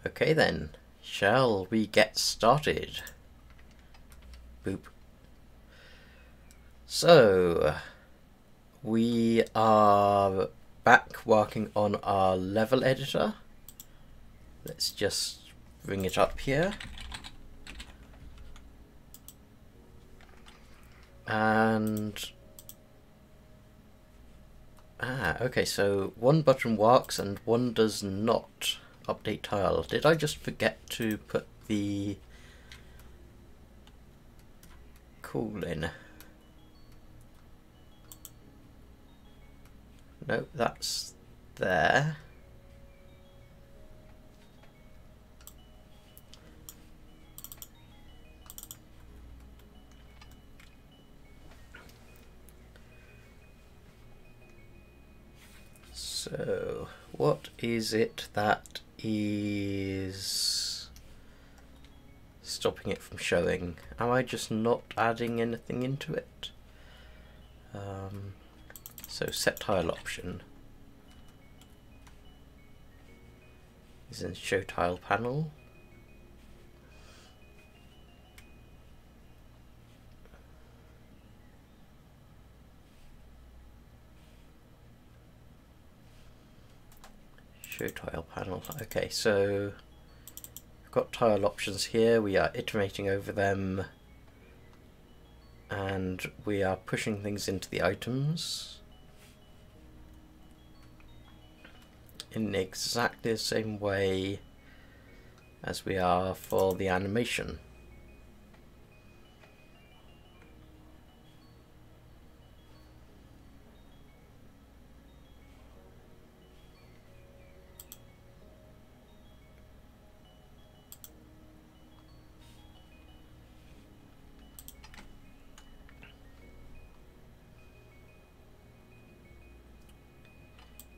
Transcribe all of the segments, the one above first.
Okay then, shall we get started? Boop. So, we are back working on our level editor. Let's just bring it up here. And okay, so one button works and one does not. Update tile. Did I just forget to put the cool in? No, that's there. So, what is it that is stopping it from showing? Am I just not adding anything into it? So set tile option is in show tile panel. Show tile panel. Okay, so we've got tile options here. We are iterating over them and we are pushing things into the items in exactly the same way as we are for the animation.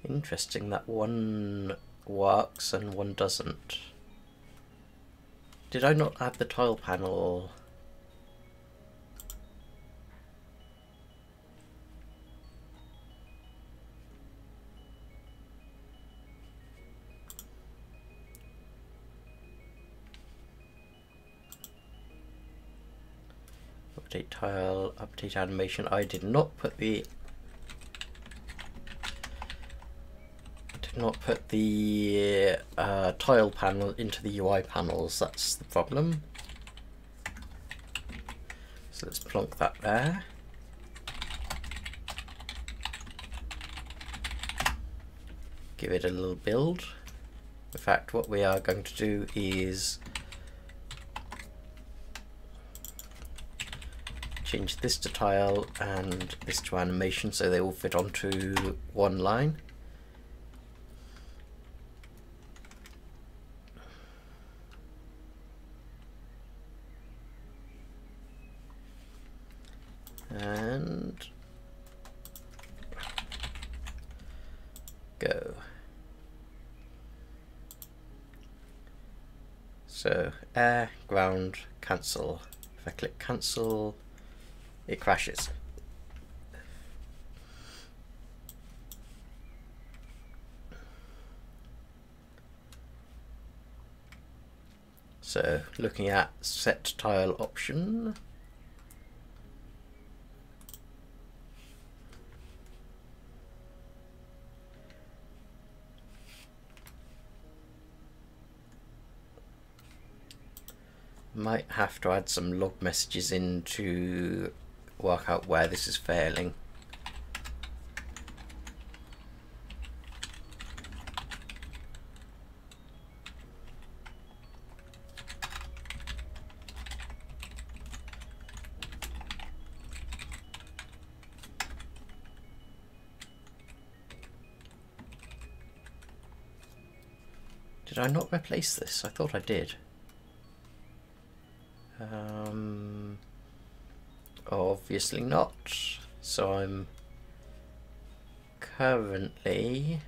Interesting that one works and one doesn't. Did I not add the tile panel? Update tile, update animation. I did not put the tile panel into the UI panels. That's the problem. So let's plonk that there. Give it a little build. In fact, what we are going to do is change this to tile and this to animation so they all fit onto one line. And go. So air, ground, cancel. If I click cancel, it crashes. So looking at set tile option, might have to add some log messages in to work out where this is failing. Did I not replace this? I thought I did. Obviously not. So I'm currently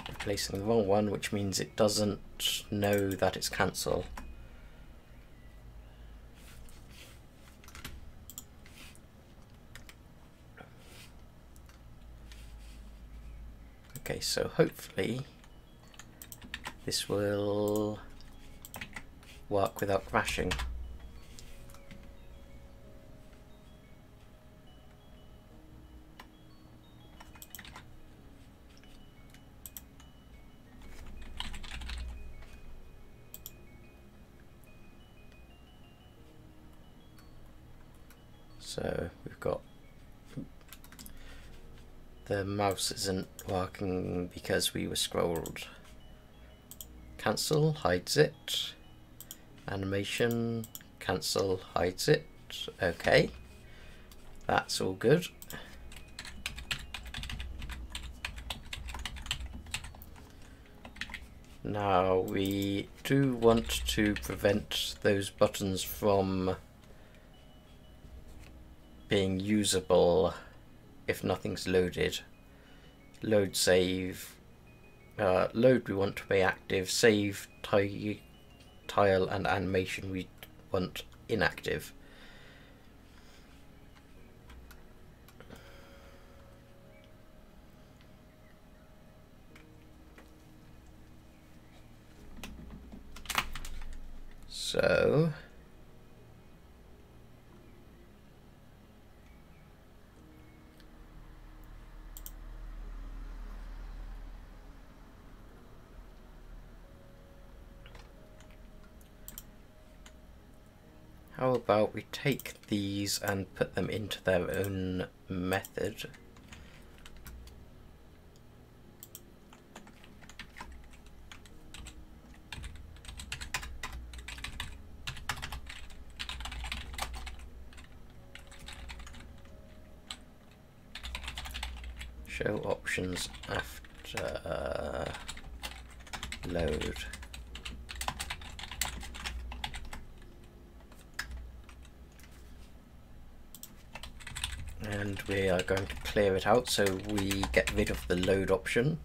replacing the wrong one, which means it doesn't know that it's cancel. Okay, so hopefully this will work without crashing. So we've got the mouse isn't working because we were scrolled. Cancel hides it. Animation, cancel hides it. Okay, that's all good. Now we do want to prevent those buttons from being usable if nothing's loaded. Load, save. Load we want to be active. Save, tile and animation we want inactive. So how about we take these and put them into their own method. Show options after load. And we are going to clear it out, so we get rid of the load option.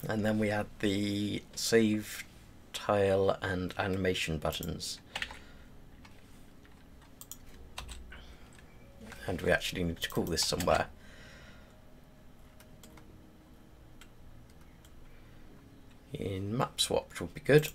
And then we add the save, tile and animation buttons. And we actually need to call this somewhere. In map swapped would be good.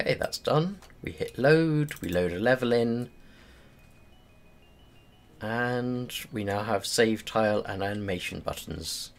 Okay, that's done. We hit load, we load a level in, and we now have save, tile and animation buttons.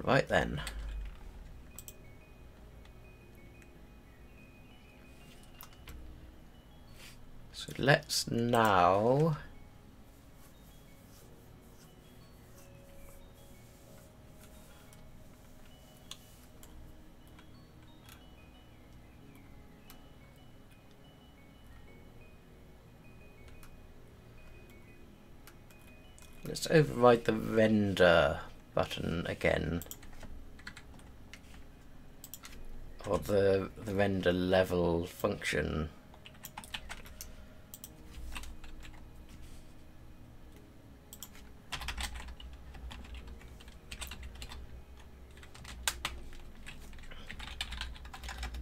Right then. So let's now let's override the render button again, or the render level function.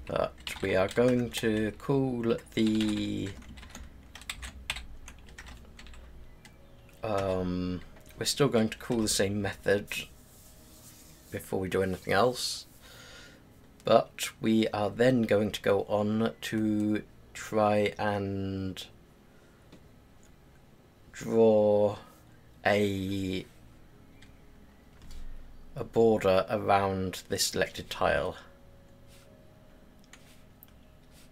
But we are going to call the we're still going to call the same method before we do anything else, but we are then going to go on to try and draw a border around this selected tile.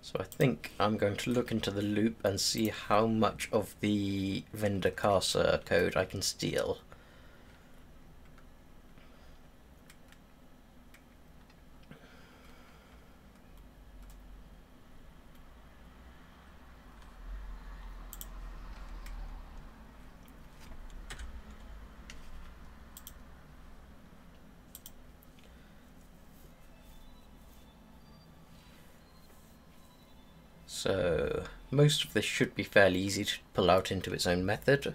So I think I'm going to look into the loop and see how much of the vendor cursor code I can steal. So most of this should be fairly easy to pull out into its own method.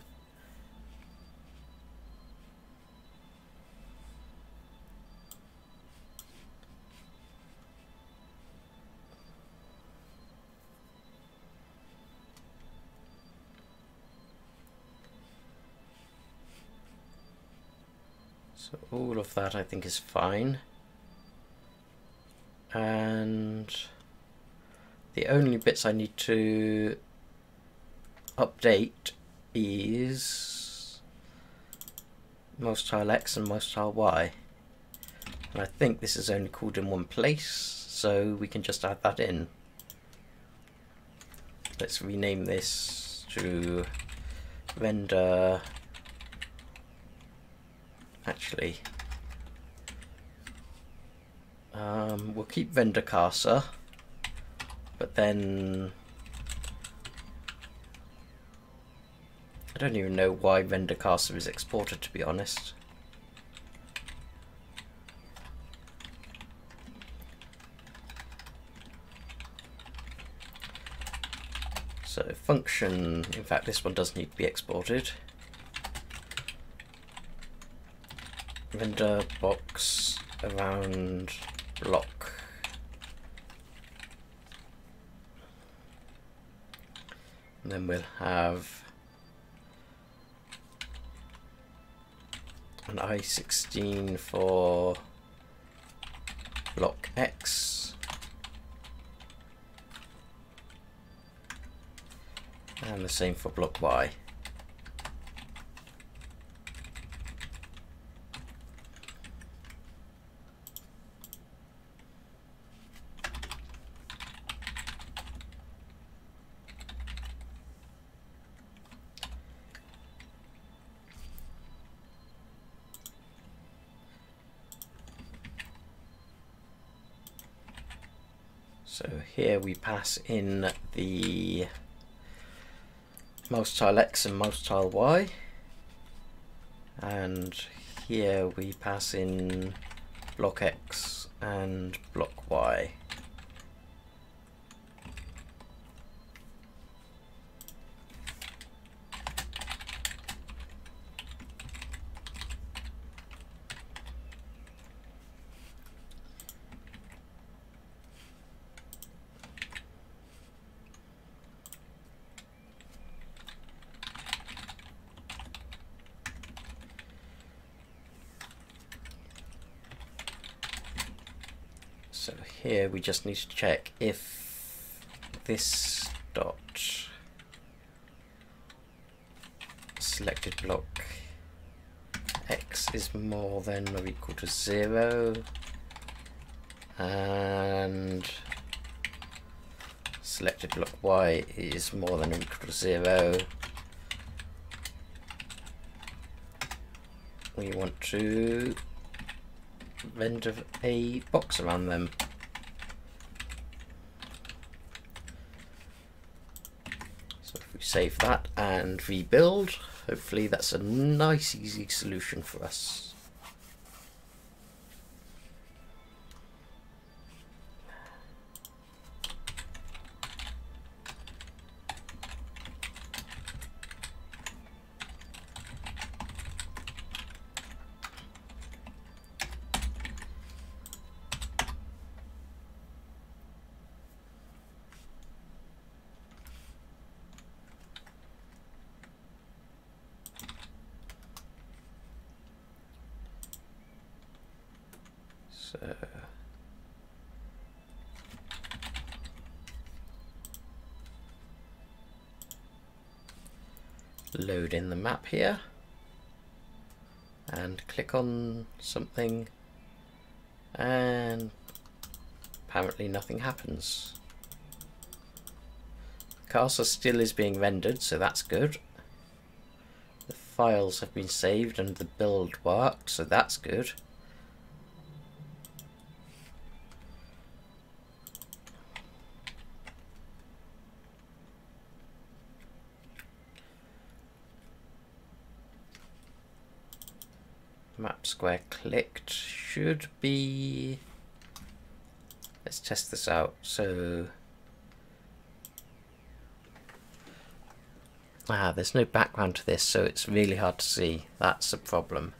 So all of that I think is fine. And the only bits I need to update is most tile X and most tile Y. And I think this is only called in one place, so we can just add that in. Let's rename this to vendor. Actually, we'll keep vendor cursor. But then I don't even know why vendor cursor is exported, to be honest. So function, in fact this one does need to be exported. Vendor box around block. And then we'll have an I16 for block X and the same for block Y. So here we pass in the mouse tile X and mouse tile Y, and here we pass in block X and block Y. So here we just need to check if this dot selected block X is more than or equal to 0 and selected block Y is more than or equal to 0. We want to render a box around them. So if we save that and rebuild, hopefully that's a nice easy solution for us. So load in the map here and click on something, and apparently nothing happens. The castle still is being rendered, so that's good. The files have been saved and the build worked, so that's good. Map square clicked should be... Let's test this out. So there's no background to this, so it's really hard to see. That's a problem.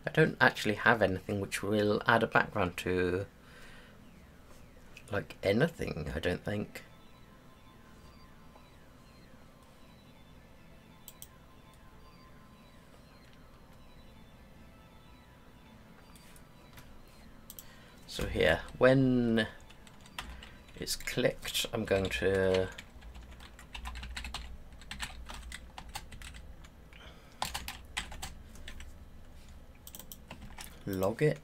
I don't actually have anything which will add a background to, like, anything, I don't think. So here, when it's clicked, I'm going to log it.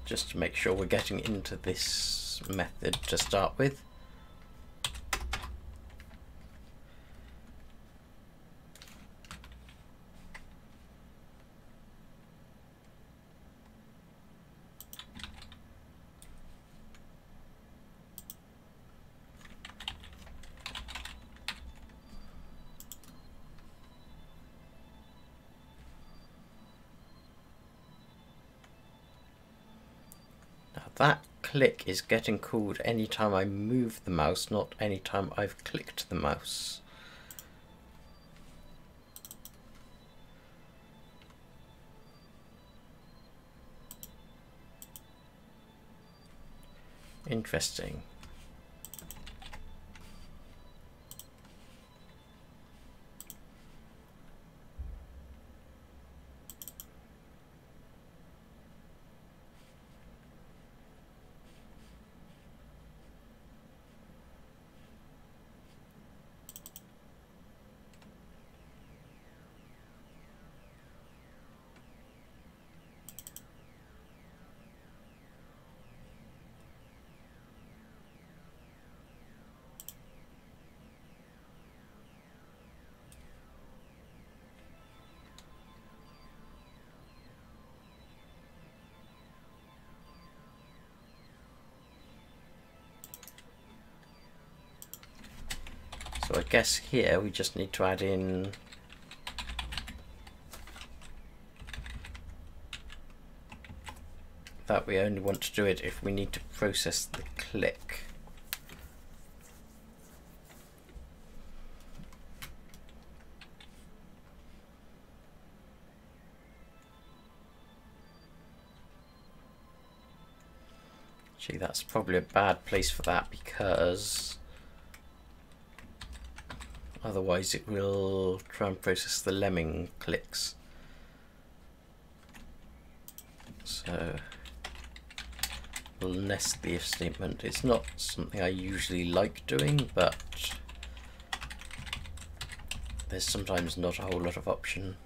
Just to make sure we're getting into this method to start with. That click is getting called anytime I move the mouse, not anytime I've clicked the mouse. Interesting. So I guess here we just need to add in that we only want to do it if we need to process the click. Gee, that's probably a bad place for that, because otherwise it will try and process the lemming clicks. So we'll nest the if statement. It's not something I usually like doing, but there's sometimes not a whole lot of option.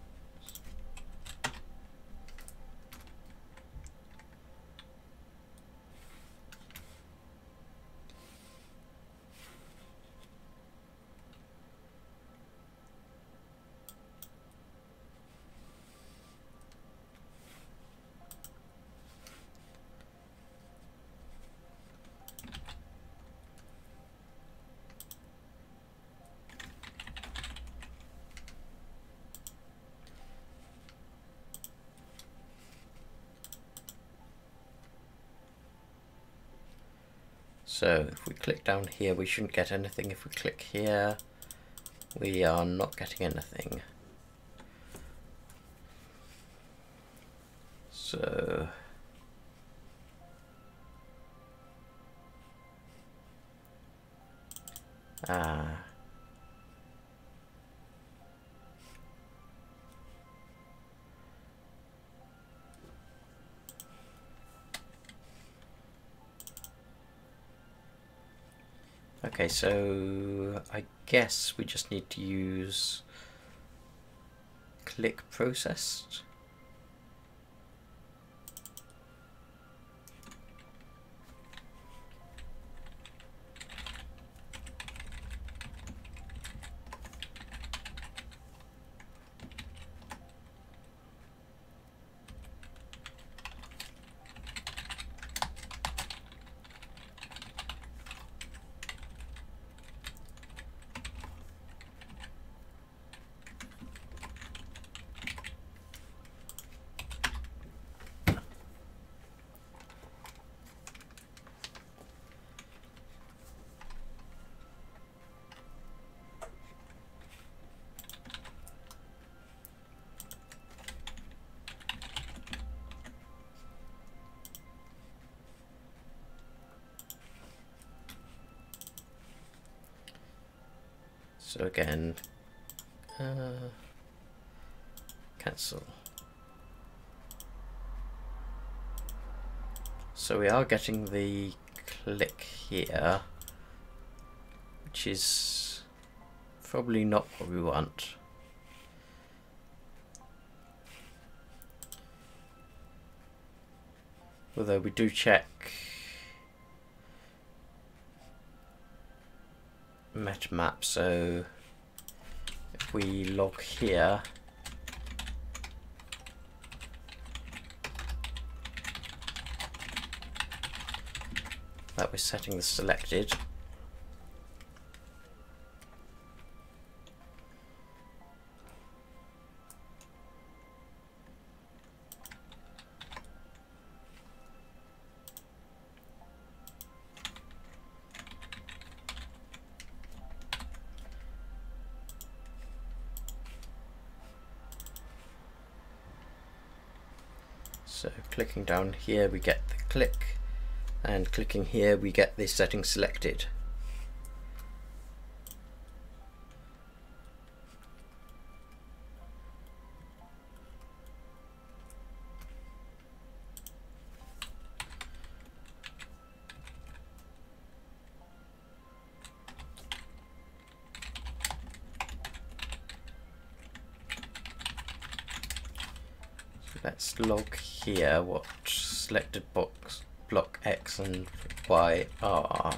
So if we click down here, we shouldn't get anything. If we click here, we are not getting anything. So okay, so I guess we just need to use click processed. So again, cancel. So we are getting the click here, which is probably not what we want. Although we do check MetaMap, so if we log here, that we're setting the selected. So clicking down here we get the click, and clicking here we get the setting selected. Let's log here what selected box block X and Y are.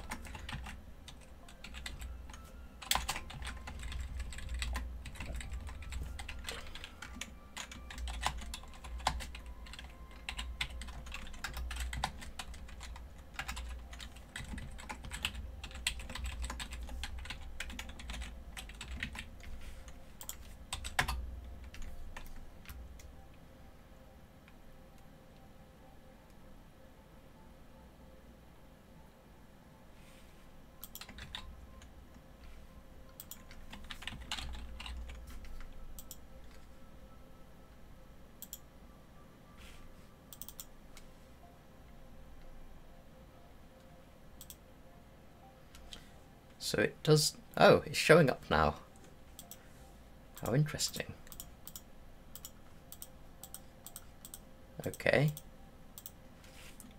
So it does, oh, it's showing up now. How interesting. Okay.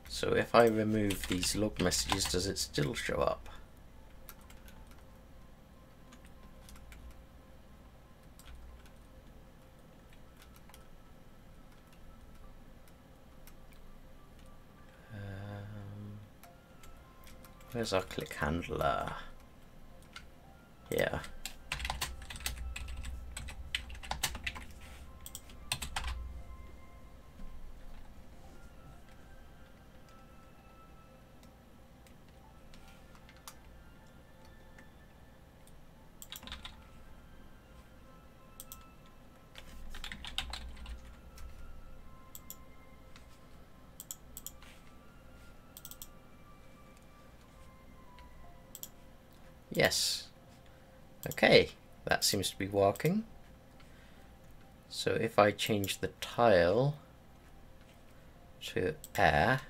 So if I remove these log messages, does it still show up? Where's our click handler? Here. Yes. Okay, that seems to be working. So if I change the tile, to air.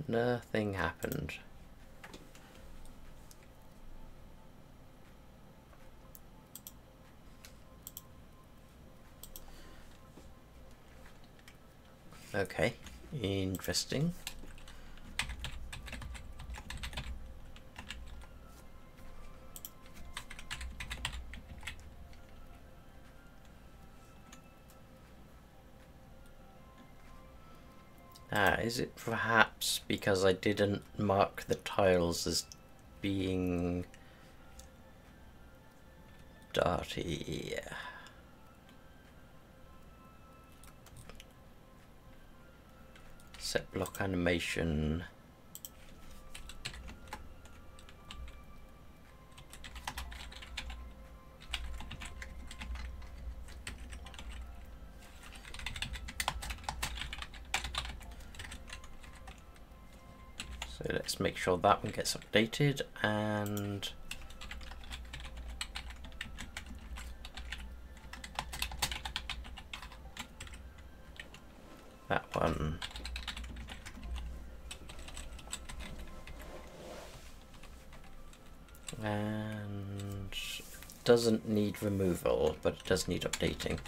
Nothing happened. Okay, interesting. Is it perhaps because I didn't mark the tiles as being dirty? Set block animation. So let's make sure that one gets updated, and that one. And doesn't need removal, but it does need updating,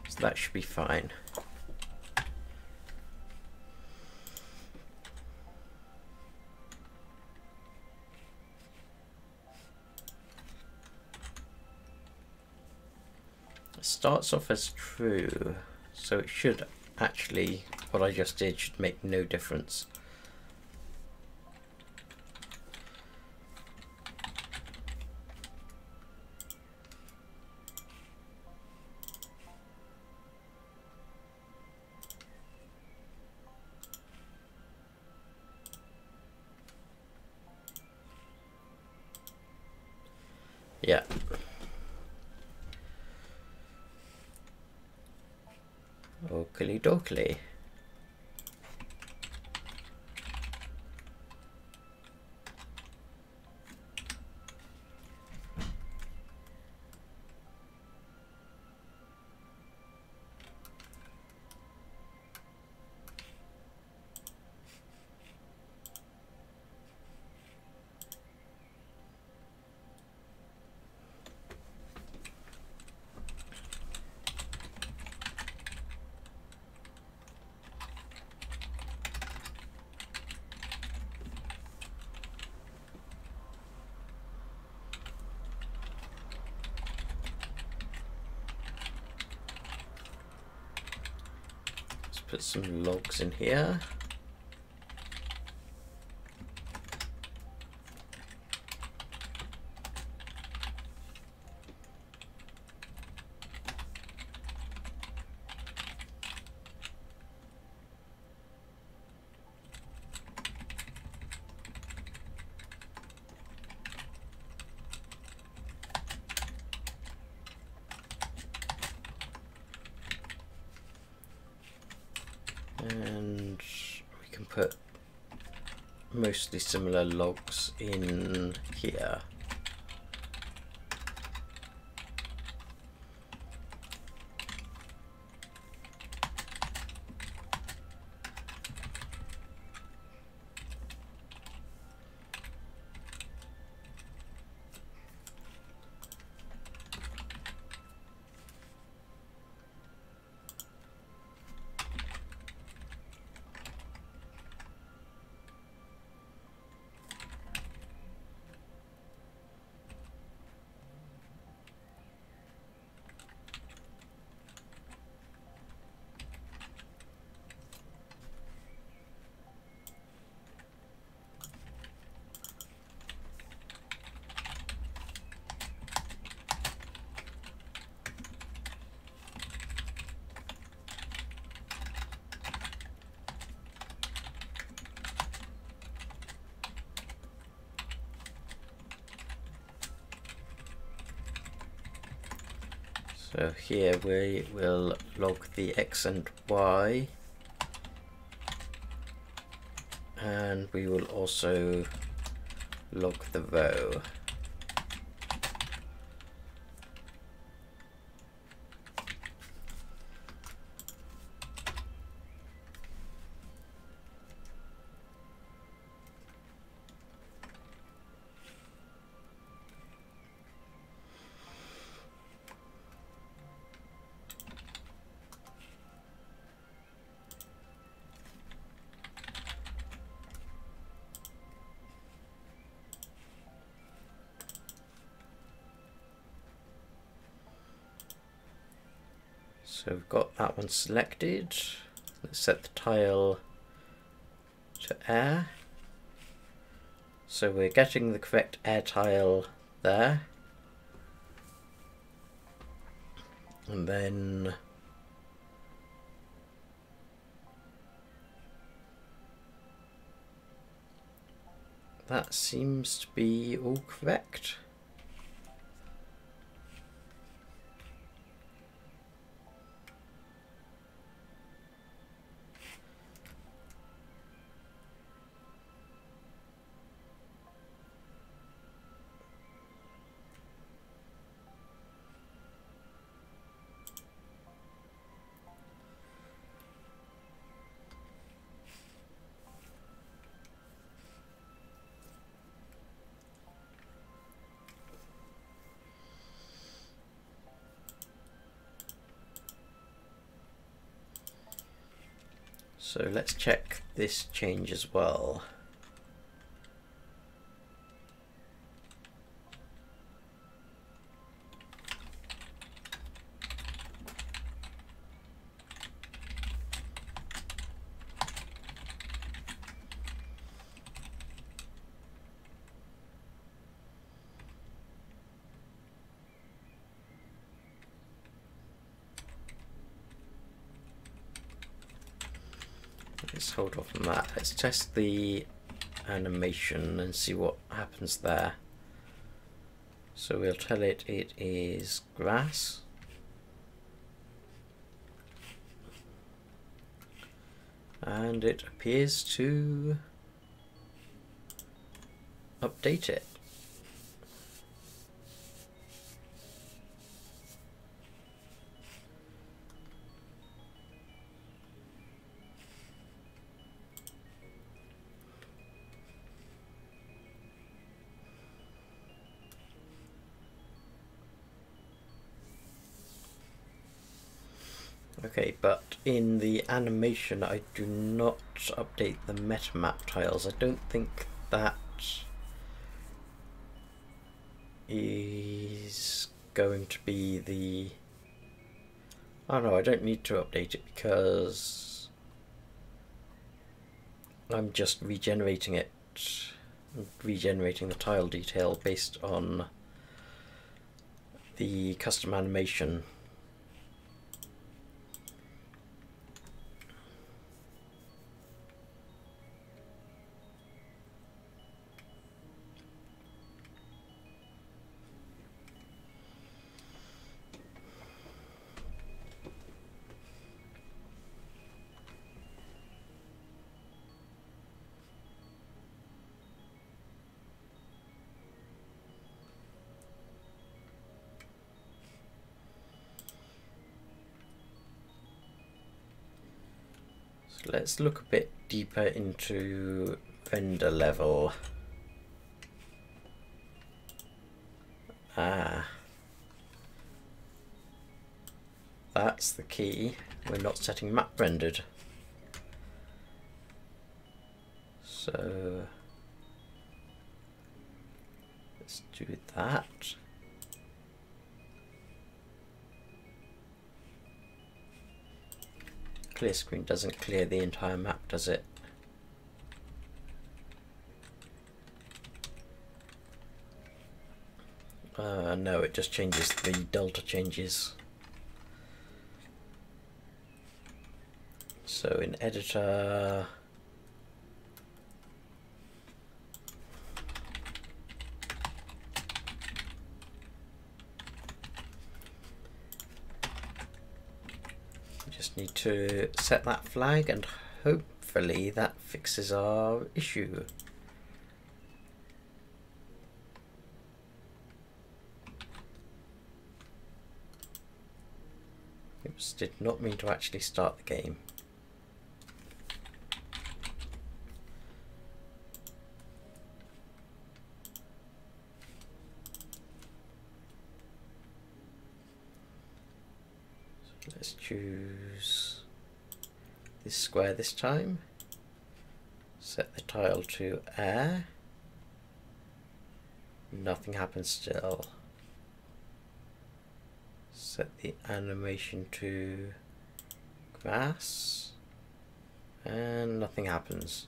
so that should be fine. It starts off as true, so it should actually, what I just did should make no difference. Yeah. Oakley dokley. Put some logs in here. And we can put mostly similar logs in here. So here we will log the X and Y, and we will also log the row. So we've got that one selected. Let's set the tile to air. So we're getting the correct air tile there. And then that seems to be all correct. So let's check this change as well. Let's hold off on that. Let's test the animation and see what happens there. So we'll tell it it is grass. And it appears to update it. Okay, but in the animation I do not update the metamap tiles. I don't think that is going to be the... Oh no, I don't need to update it because I'm just regenerating it, regenerating the tile detail based on the custom animation. So let's look a bit deeper into render level. That's the key. We're not setting map rendered. So let's do that. Clear screen doesn't clear the entire map, does it? No, it just changes the delta changes. So in editor, we just need to set that flag and hopefully that fixes our issue. Oops, did not mean to actually start the game. So let's choose this square this time. Set the tile to air. Nothing happens still. Set the animation to grass, and nothing happens.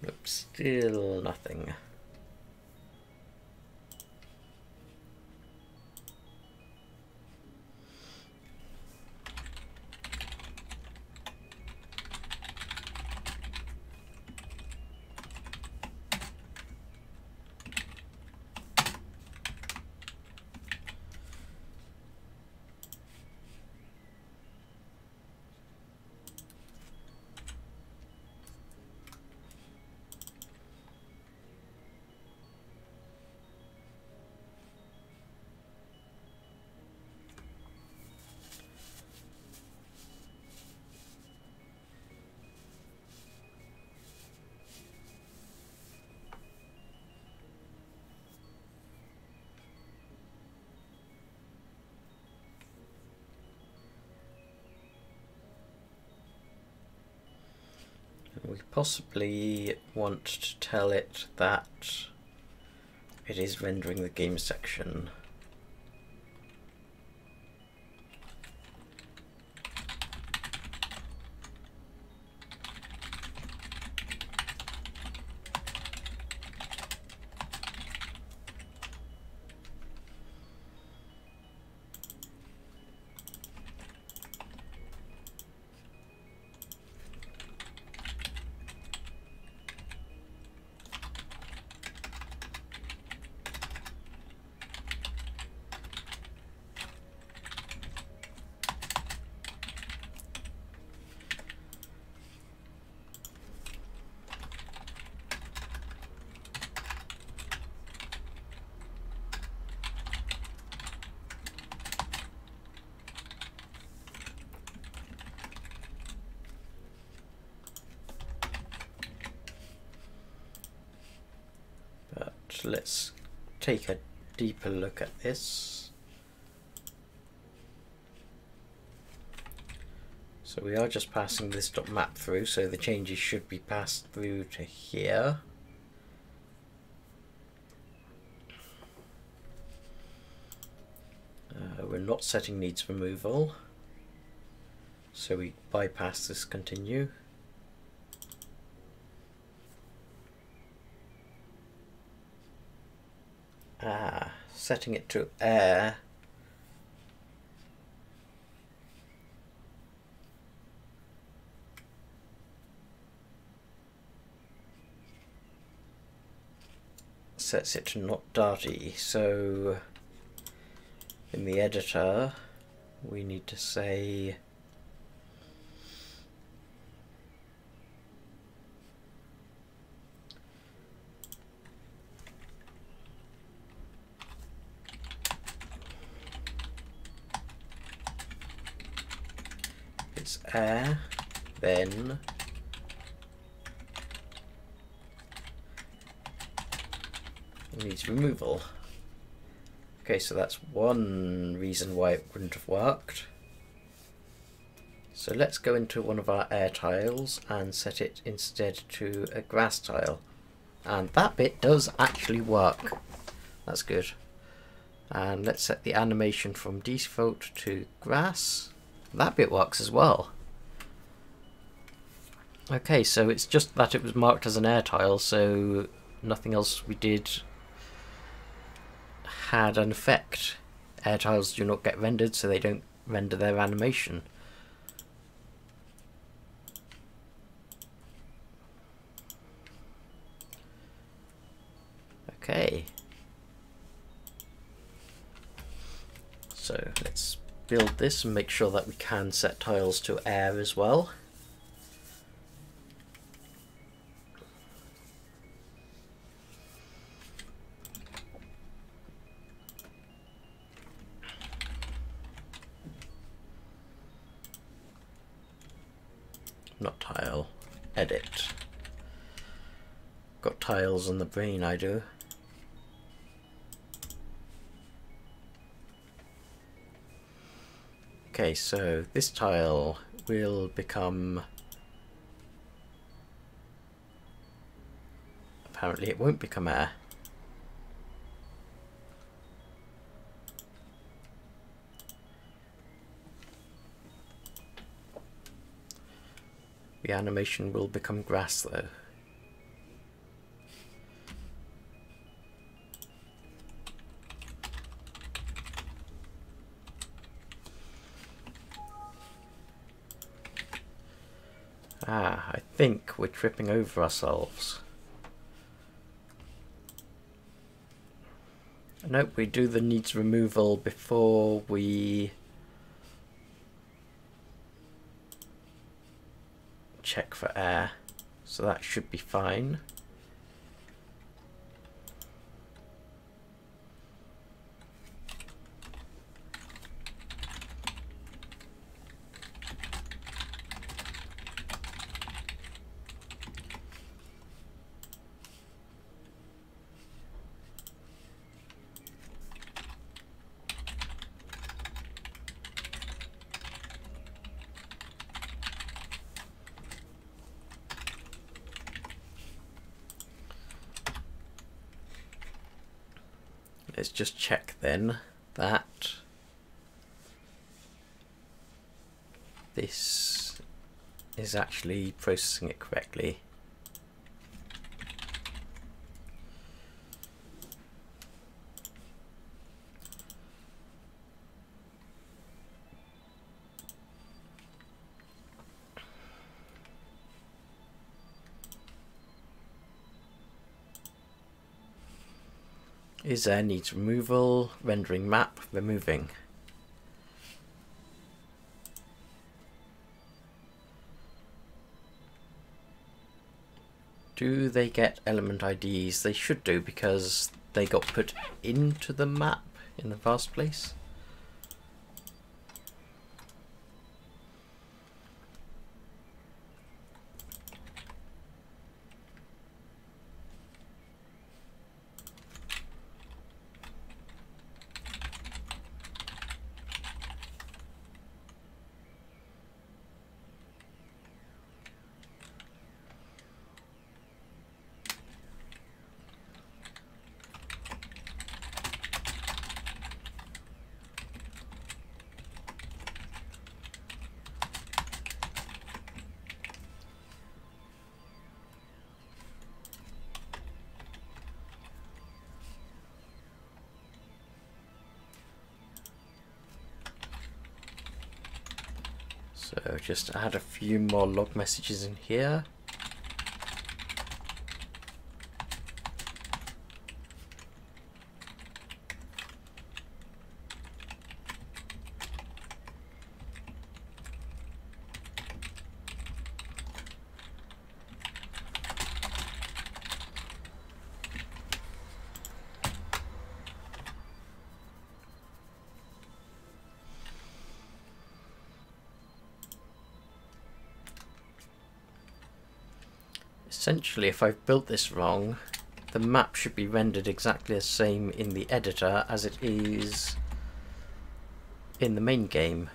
Nope, still nothing. We possibly want to tell it that it is rendering the game section. Let's take a deeper look at this. So we are just passing this .map through, so the changes should be passed through to here. We're not setting needs removal, so we bypass this continue. Setting it to air sets it to not dirty, so in the editor we need to say it's air, then it needs removal. Okay, so that's one reason why it wouldn't have worked. So let's go into one of our air tiles and set it instead to a grass tile. And that bit does actually work. That's good. And let's set the animation from default to grass. That bit works as well. Okay, so it's just that it was marked as an air tile, so nothing else we did had an effect. Air tiles do not get rendered, so they don't render their animation. Okay. So let's build this and make sure that we can set tiles to air as well. Not tile, edit. Got tiles on the brain, I do. Okay, so this tile will become... Apparently it won't become air. The animation will become grass though. Ah, I think we're tripping over ourselves. Nope, we do the needs removal before we check for air, so that should be fine. Let's just check then that this is actually processing it correctly. Is there needs removal, rendering map, removing. Do they get element IDs? They should do, because they got put into the map in the first place. So just add a few more log messages in here. Essentially, if I've built this wrong, the map should be rendered exactly the same in the editor as it is in the main game.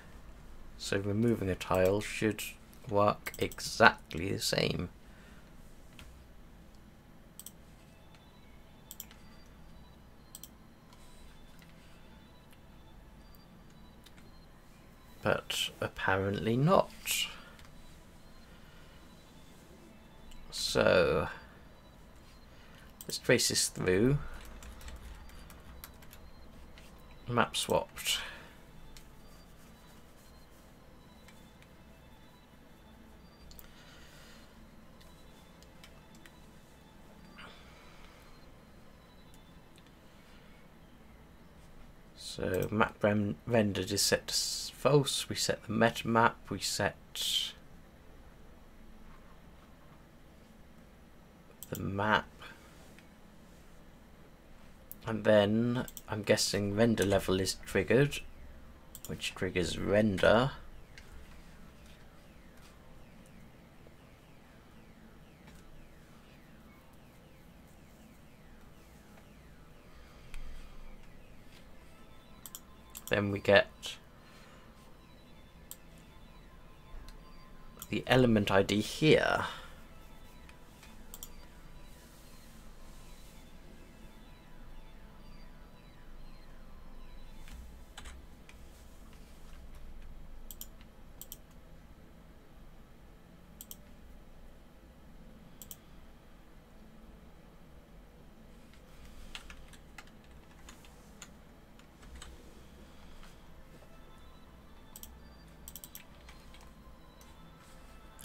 So removing a tile should work exactly the same. But apparently not. So let's trace this through. Map swapped. So map rendered is set to false. We set the meta map. We set the map, and then I'm guessing render level is triggered, which triggers render. Then we get the element ID here.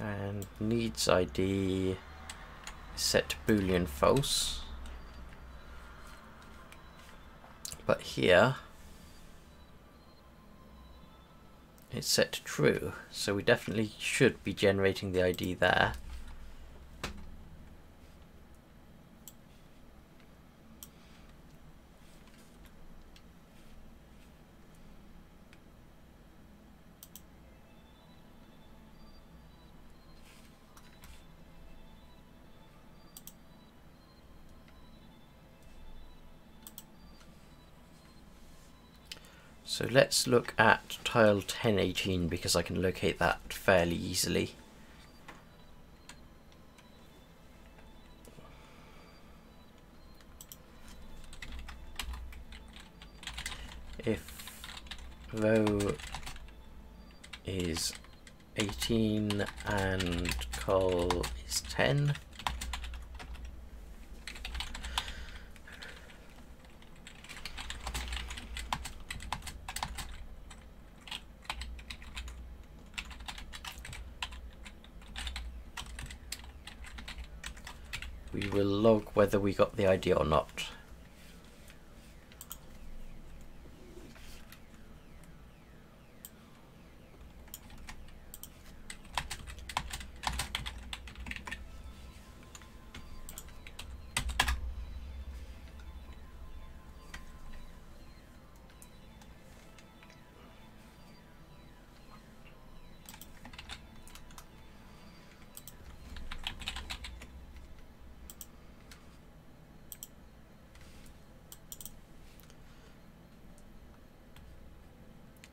And needs ID is set to Boolean false, but here it's set to true, so we definitely should be generating the ID there. So let's look at tile 1018 because I can locate that fairly easily. If row is 18 and col is 10, we will log whether we got the ID or not.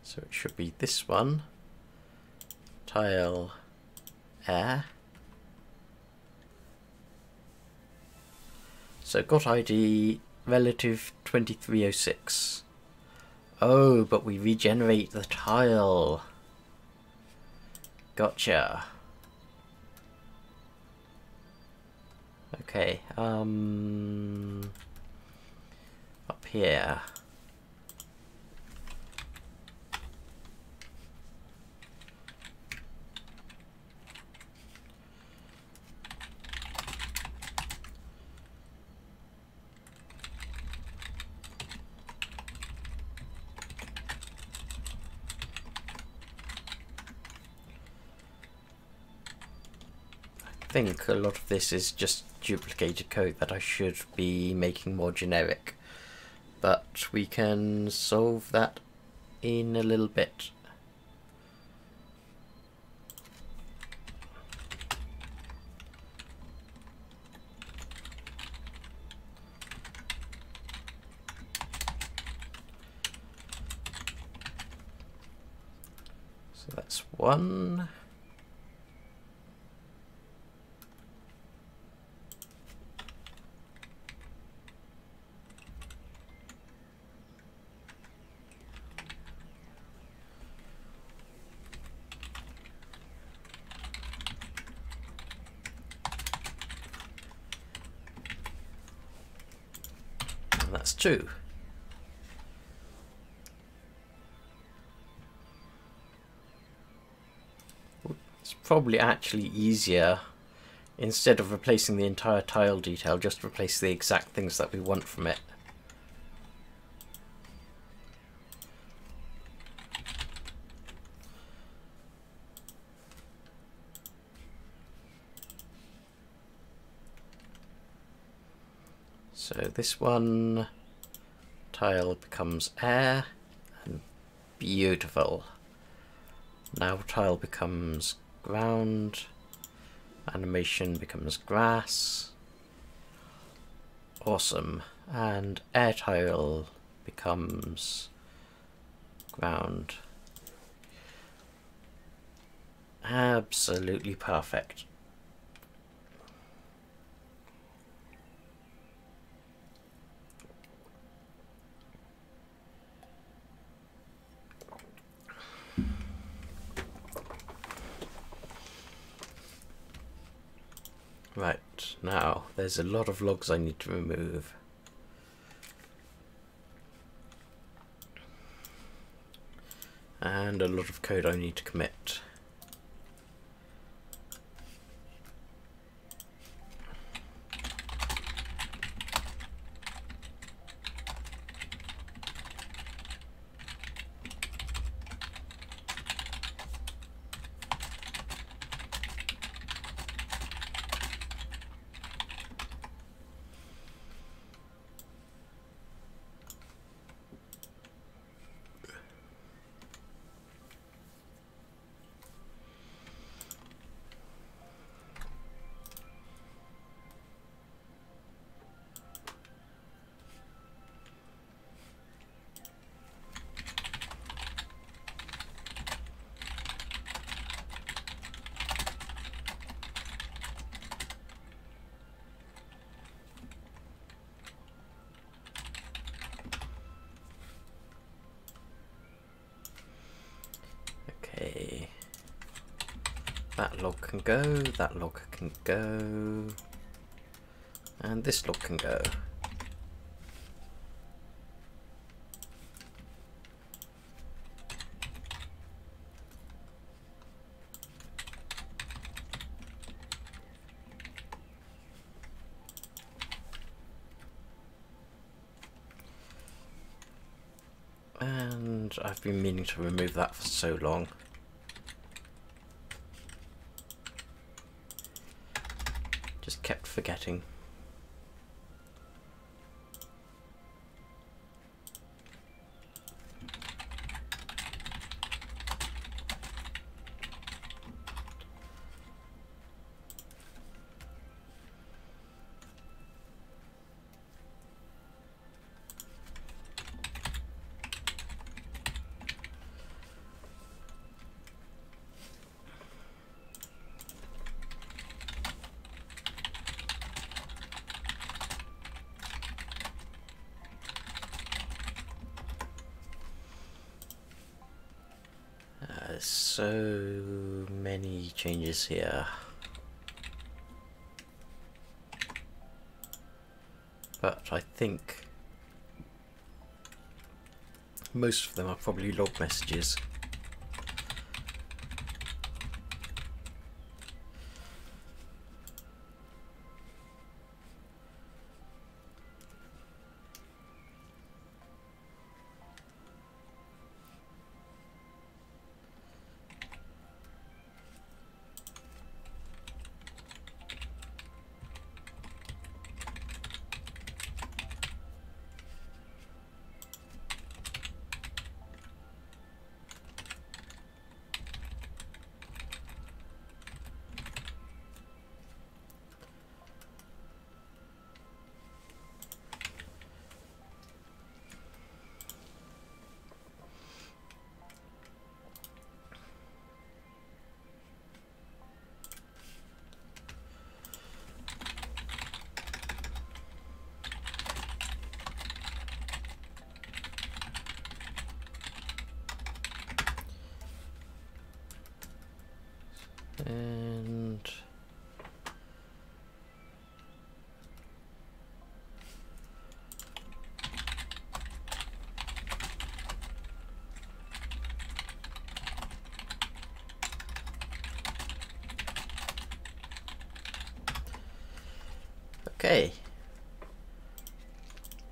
So it should be this one, tile air. So got ID relative 2306. Oh, but we regenerate the tile. Gotcha. Okay, up here. I think a lot of this is just duplicated code that I should be making more generic, but we can solve that in a little bit. So that's one. That's two. It's probably actually easier, instead of replacing the entire tile detail, just replace the exact things that we want from it. So this one tile becomes air, and beautiful. Now tile becomes ground, animation becomes grass. Awesome. And air tile becomes ground. Absolutely perfect. Right, now there's a lot of logs I need to remove. And a lot of code I need to commit. Okay, that log can go, that log can go, and this log can go. And I've been meaning to remove that for so long. Just kept forgetting. So many changes here, but I think most of them are probably log messages. And okay,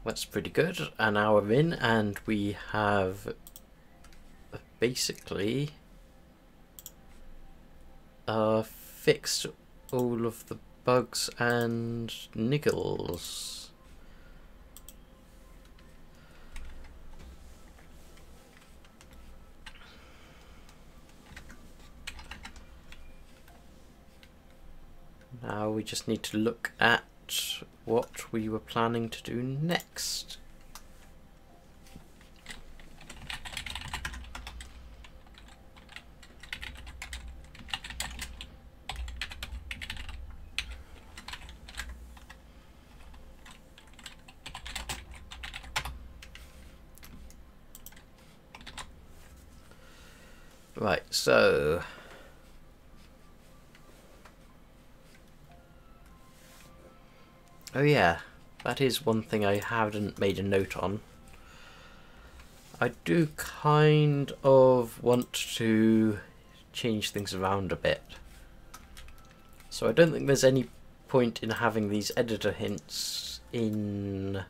that's pretty good. An hour in, and we have basically fixed all of the bugs and niggles. Now we just need to look at what we were planning to do next. Right, so oh yeah, that is one thing I haven't made a note on. I do kind of want to change things around a bit. So I don't think there's any point in having these editor hints in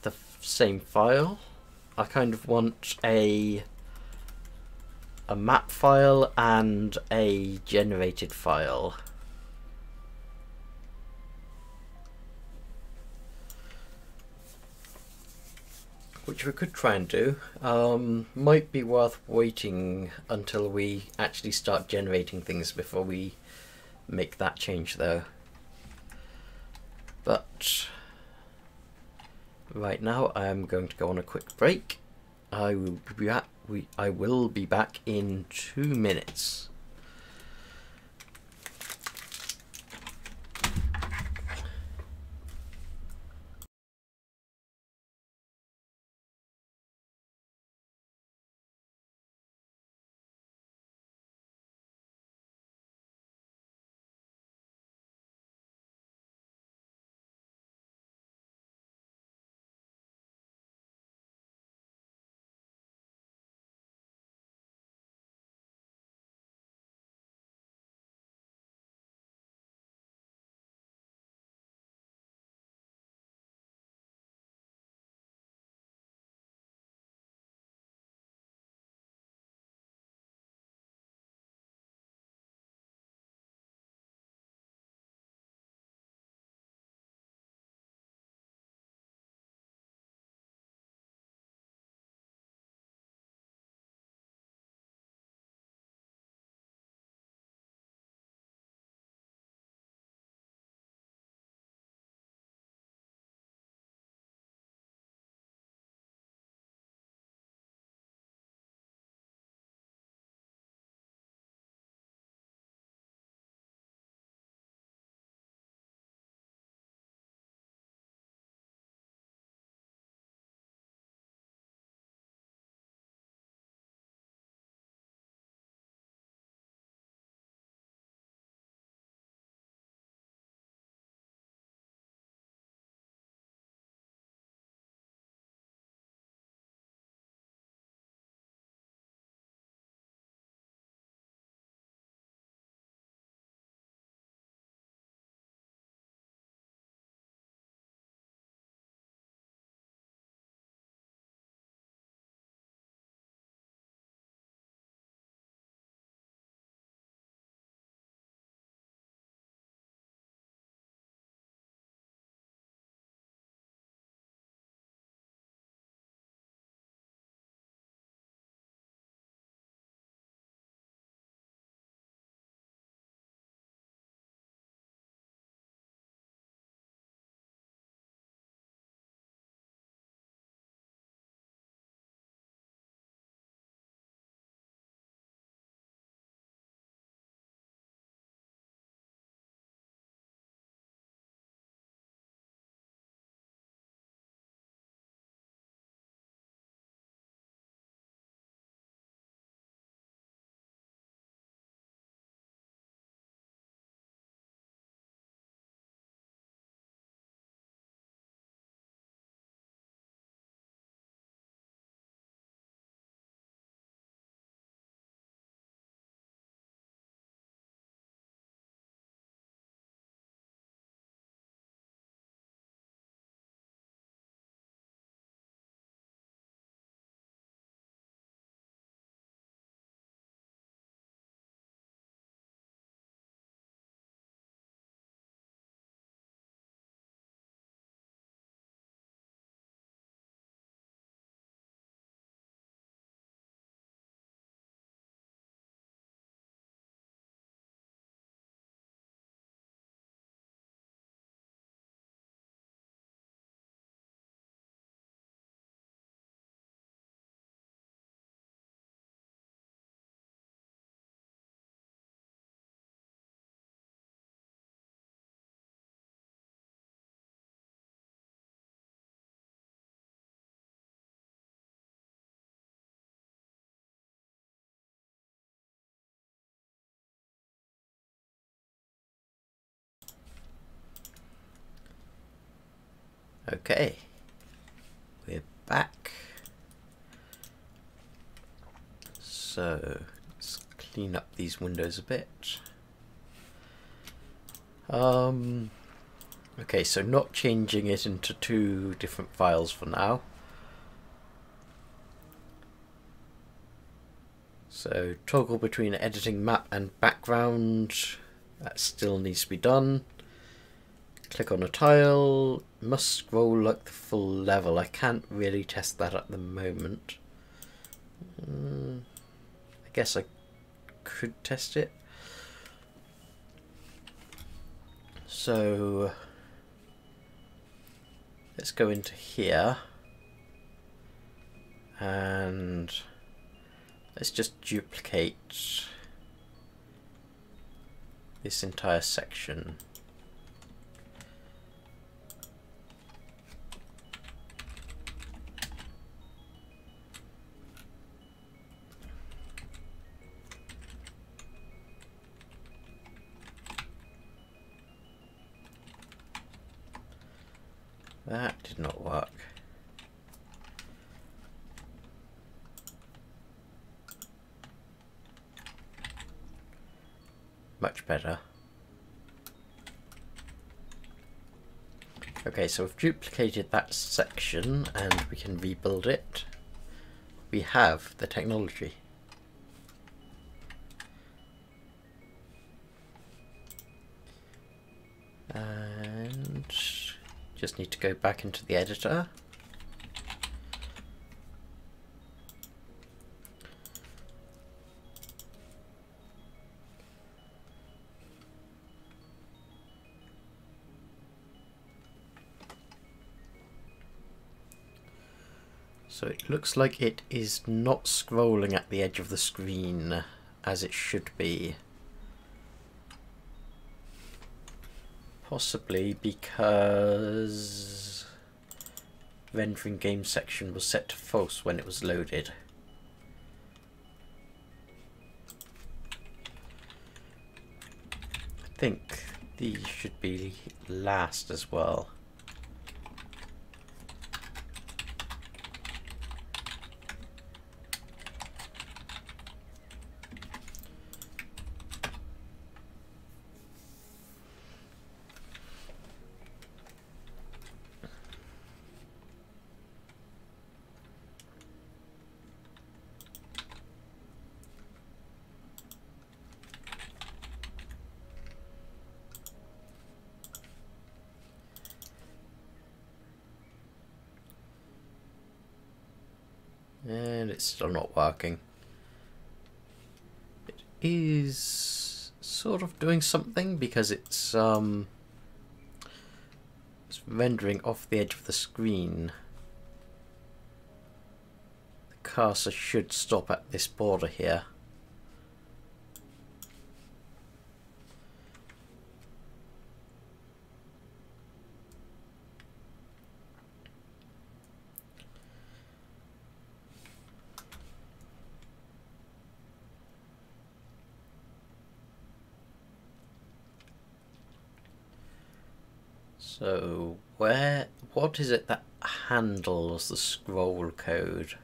the same file. I kind of want a map file and a generated file. Which we could try and do. Might be worth waiting until we actually start generating things before we make that change though. But right now I am going to go on a quick break. I will be back in 2 minutes. Okay, we're back. So let's clean up these windows a bit. Okay, so not changing it into two different files for now. So toggle between editing map and background, that still needs to be done. Click on a tile, must scroll like the full level. I can't really test that at the moment. I guess I could test it. So let's go into here and let's just duplicate this entire section. That did not work. Much better. Okay, so we've duplicated that section and we can rebuild it. We have the technology. And just need to go back into the editor. So it looks like it is not scrolling at the edge of the screen as it should be. Possibly because rendering game section was set to false when it was loaded. I think these should be last as well. And it's still not working. It is sort of doing something because it's rendering off the edge of the screen. The cursor should stop at this border here. So what is it that handles the scroll code?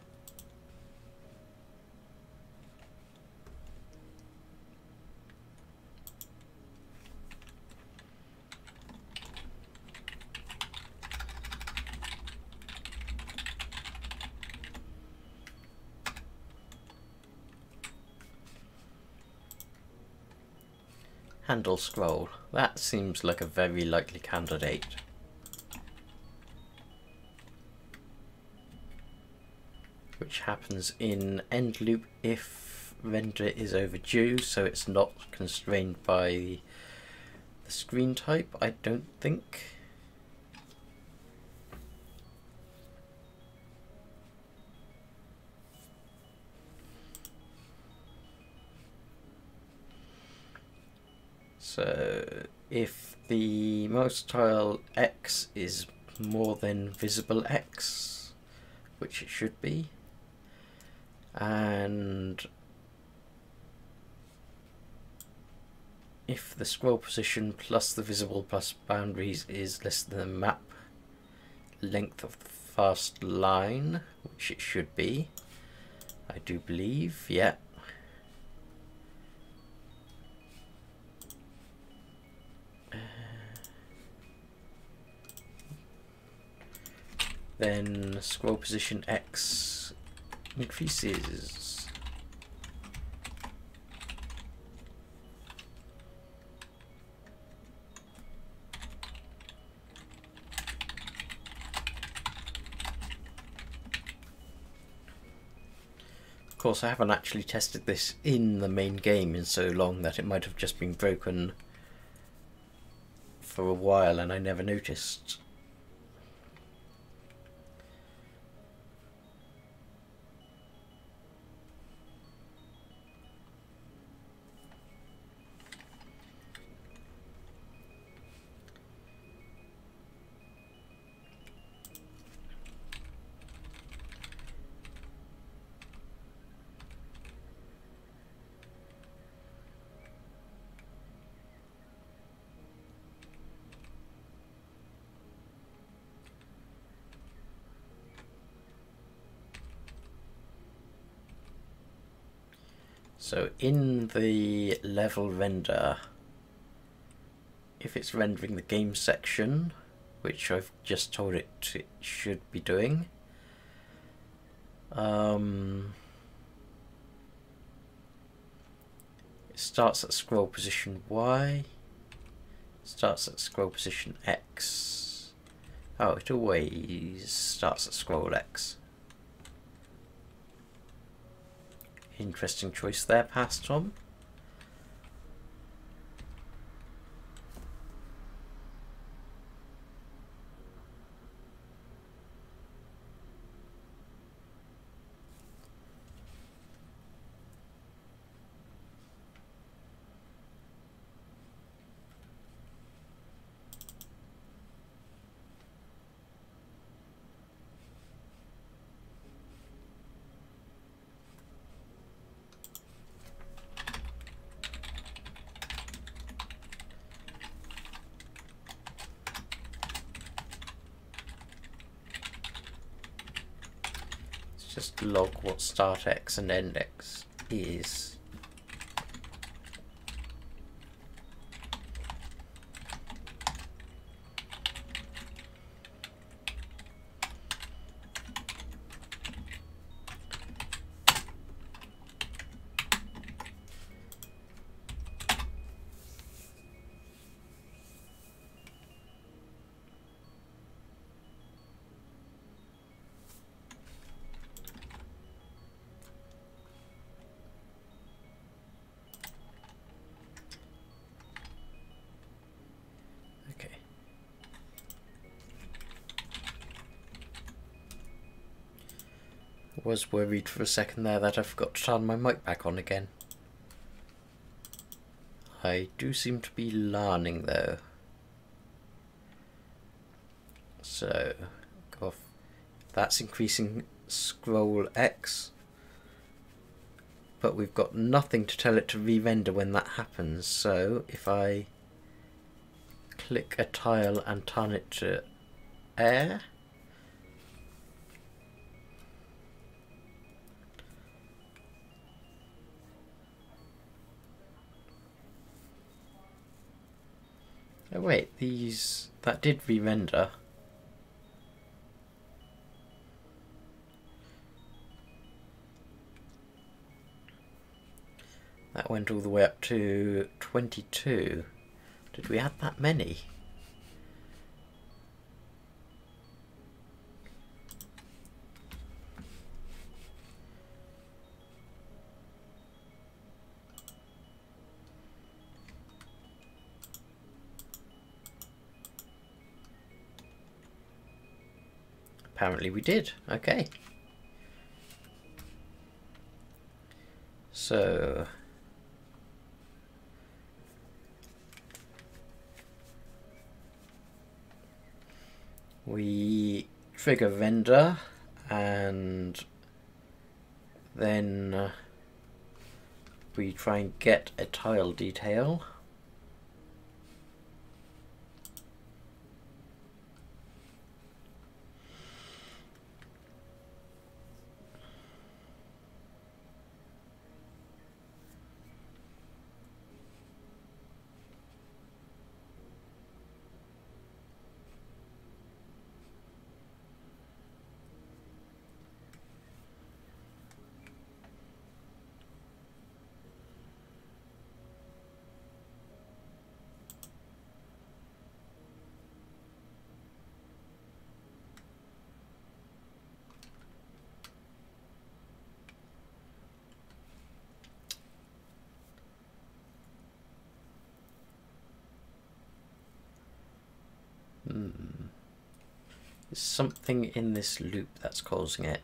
Handle scroll. That seems like a very likely candidate. Which happens in end loop if render is overdue, so it's not constrained by the screen type, I don't think. So if the mouse tile X is more than visible X, which it should be, and if the scroll position plus the visible plus boundaries is less than the map length of the fast line, which it should be. I do believe, yeah. Then scroll position X increases. Of course, I haven't actually tested this in the main game in so long that it might have just been broken for a while and I never noticed. So in the level render, if it's rendering the game section, which I've just told it should be doing, it starts at scroll position Y, starts at scroll position X. Oh, it always starts at scroll X. Interesting choice there, past Tom. Just log what start X and end X is. Was worried for a second there that I forgot to turn my mic back on again. I do seem to be learning though. So, go off. That's increasing scroll X. But we've got nothing to tell it to re-render when that happens. So, if I click a tile and turn it to air, oh wait, that did re-render. That went all the way up to 22. Did we add that many? Apparently we did. Okay. So we trigger render and then we try and get a tile detail. There's something in this loop that's causing it.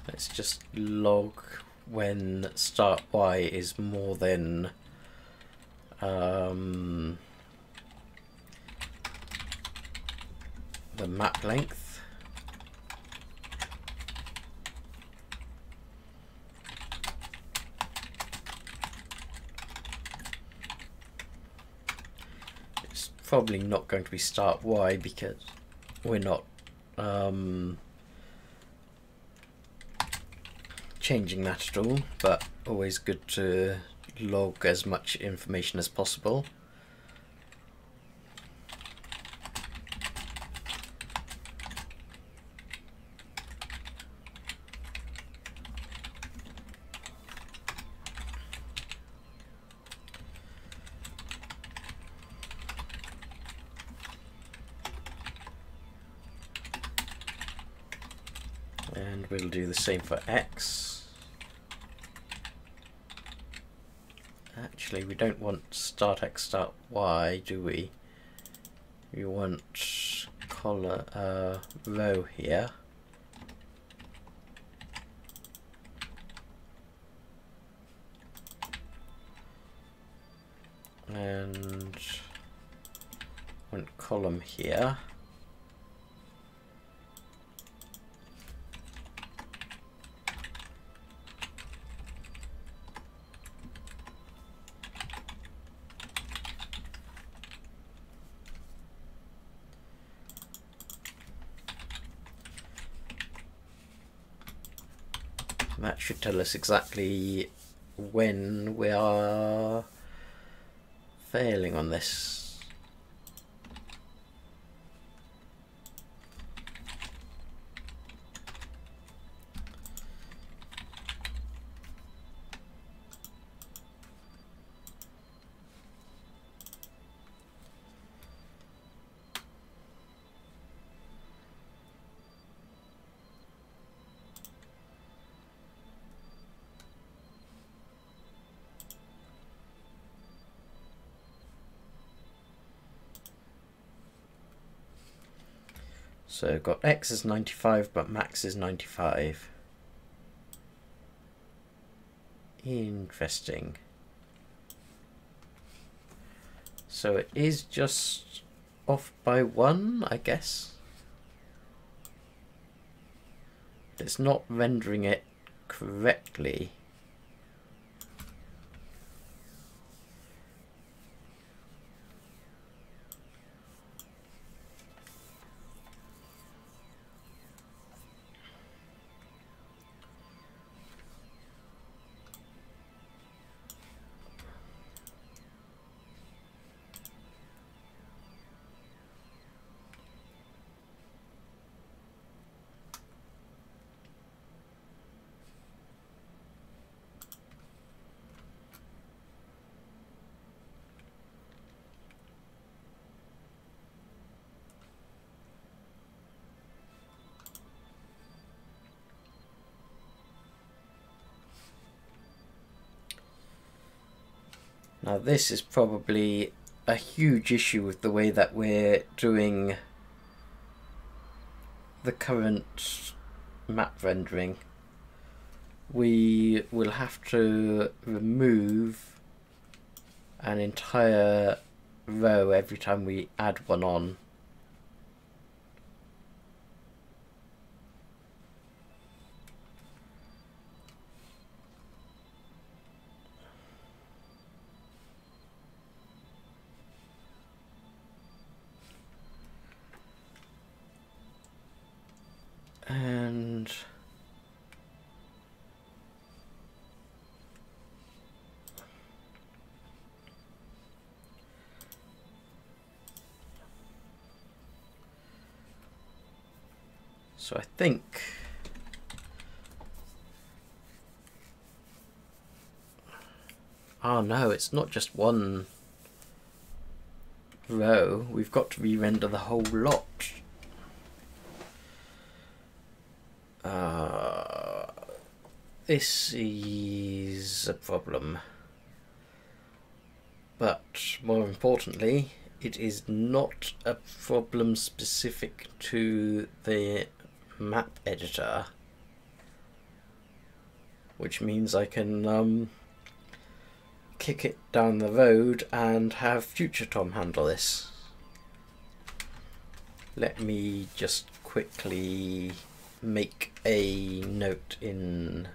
Let's just log when start y is more than the map length. It's probably not going to be start y because we're not changing that at all, but always good to log as much information as possible. And we'll do the same for x. Actually, we don't want start x, start y, do we? We want row here. And want column here. That should tell us exactly when we are failing on this. So got x is 95, but max is 95. Interesting. So it is just off by 1, I guess. It's not rendering it correctly. Now this is probably a huge issue with the way that we're doing the current map rendering. We will have to remove an entire row every time we add one on. And so I think Oh no, it's not just one row. We've got to re-render the whole lot. This is a problem. But more importantly, it is not a problem specific to the map editor, which means I can kick it down the road and have future Tom handle this. Let me just quickly make a note in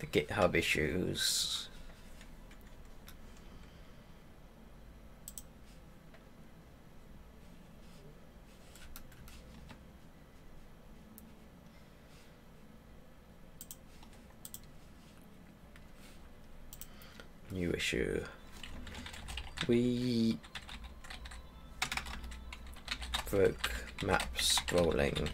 the GitHub issues. New issue. We broke map scrolling.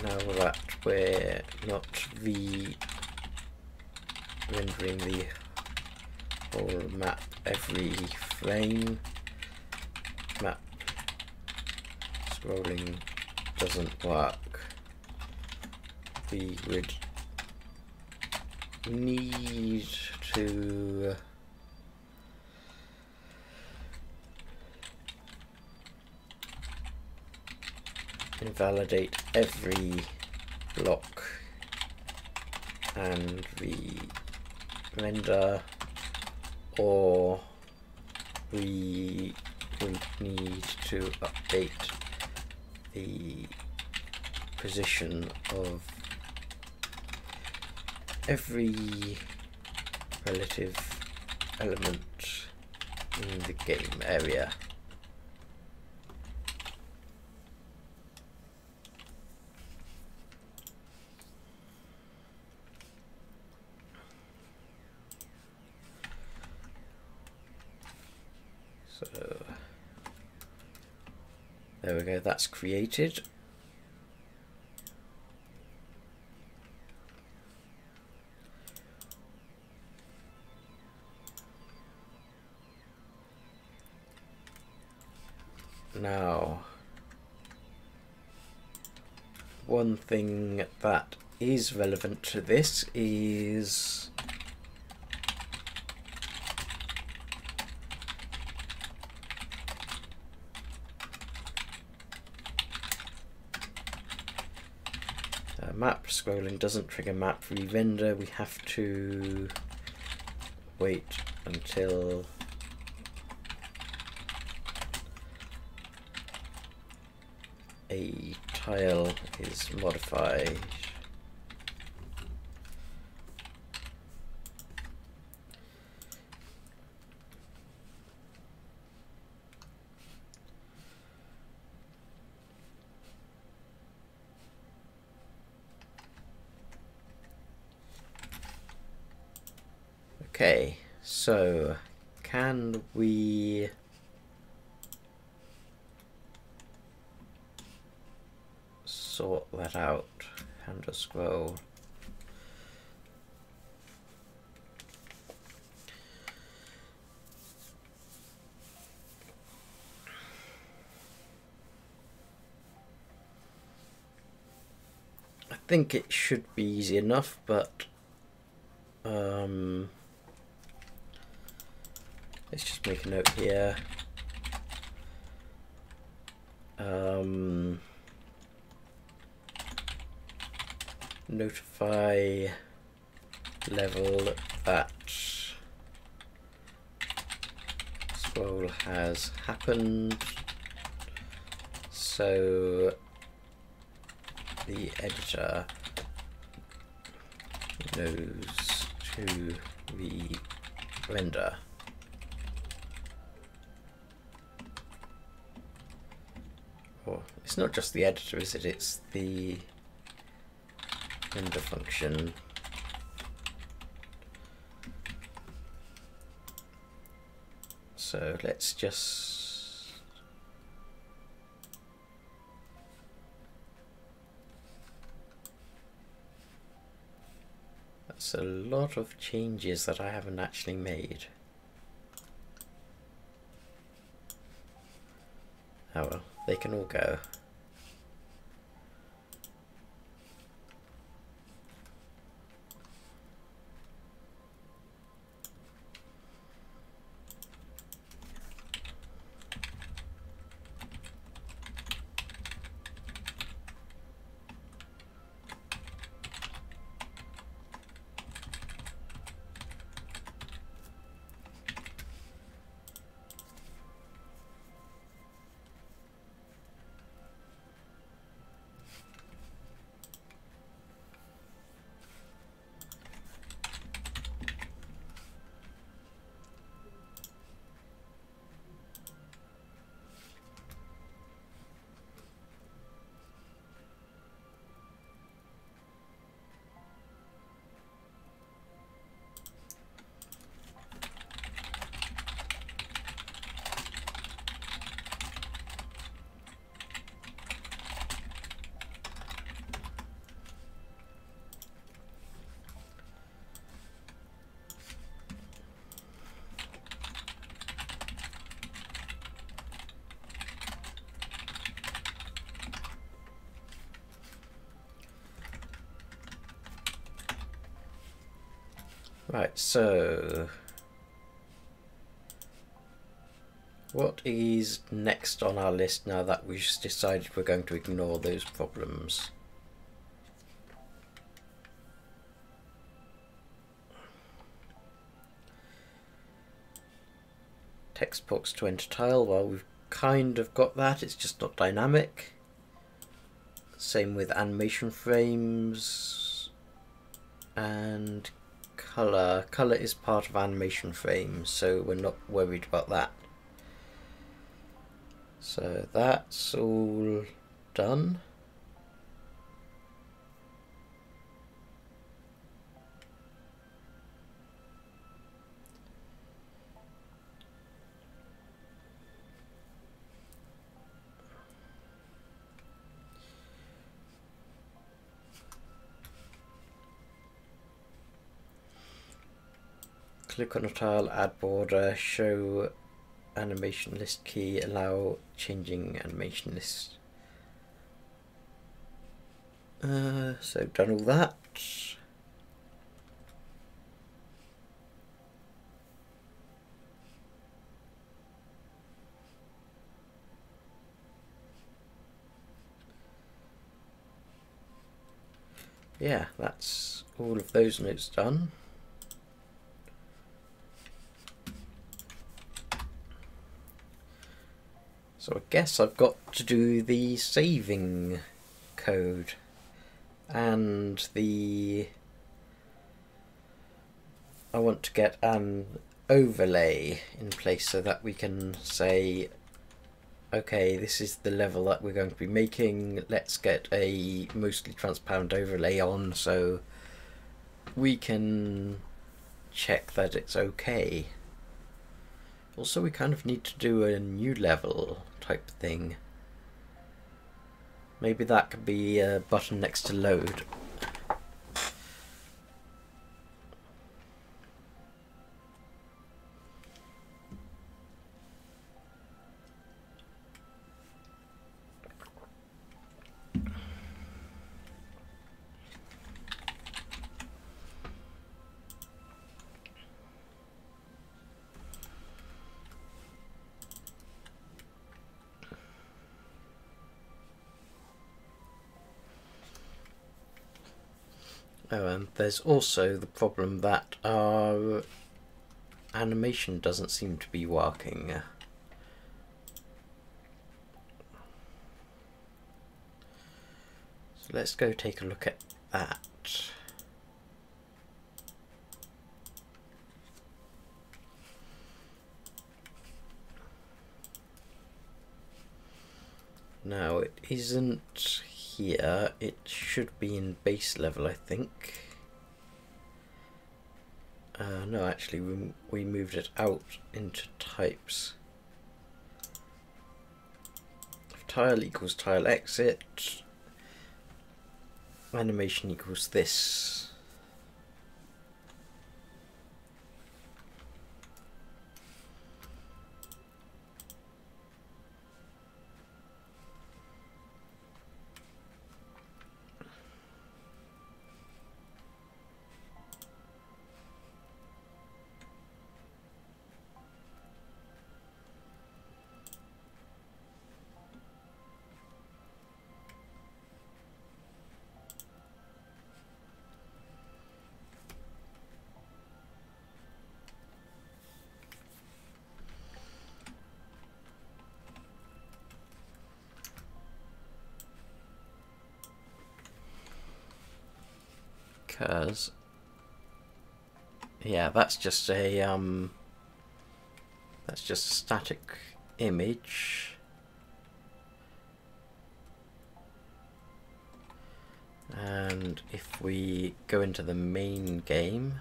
Now that we're not re-rendering the whole map every frame, map scrolling doesn't work. We would need to invalidate every block and re-render, or we would need to update the position of every relative element in the game area. So there we go, that's created. Now, one thing that is relevant to this is map scrolling doesn't trigger map re-render. We have to wait until a tile is modified. Okay, so can we sort that out? And just scroll. I think it should be easy enough, but let's just make a note here. Notify level that scroll has happened, so the editor knows to re-render. Oh, it's not just the editor, is it? It's the render function. So let's just That's a lot of changes that I haven't actually made. Oh well, they can all go. Right, so what is next on our list now that we've decided we're going to ignore those problems? Text box to enter tile, well, we've kind of got that, it's just not dynamic. Same with animation frames and colour. Colour is part of animation frames, so we're not worried about that. So that's all done. Click on a tile, add border, show animation list key, allow changing animation list. So done all that. Yeah, that's all of those notes done. So I guess I've got to do the saving code and I want to get an overlay in place so that we can say, okay, this is the level that we're going to be making, let's get a mostly transparent overlay on so we can check that it's okay. Also, we kind of need to do a new level type thing. Maybe that could be a button next to load. Oh, and there's also the problem that our animation doesn't seem to be working. So let's go take a look at that. Now it isn't here, it should be in base level, I think. No, actually we moved it out into types. If tile equals tile exit, animation equals this. because yeah, that's just a static image. And if we go into the main game,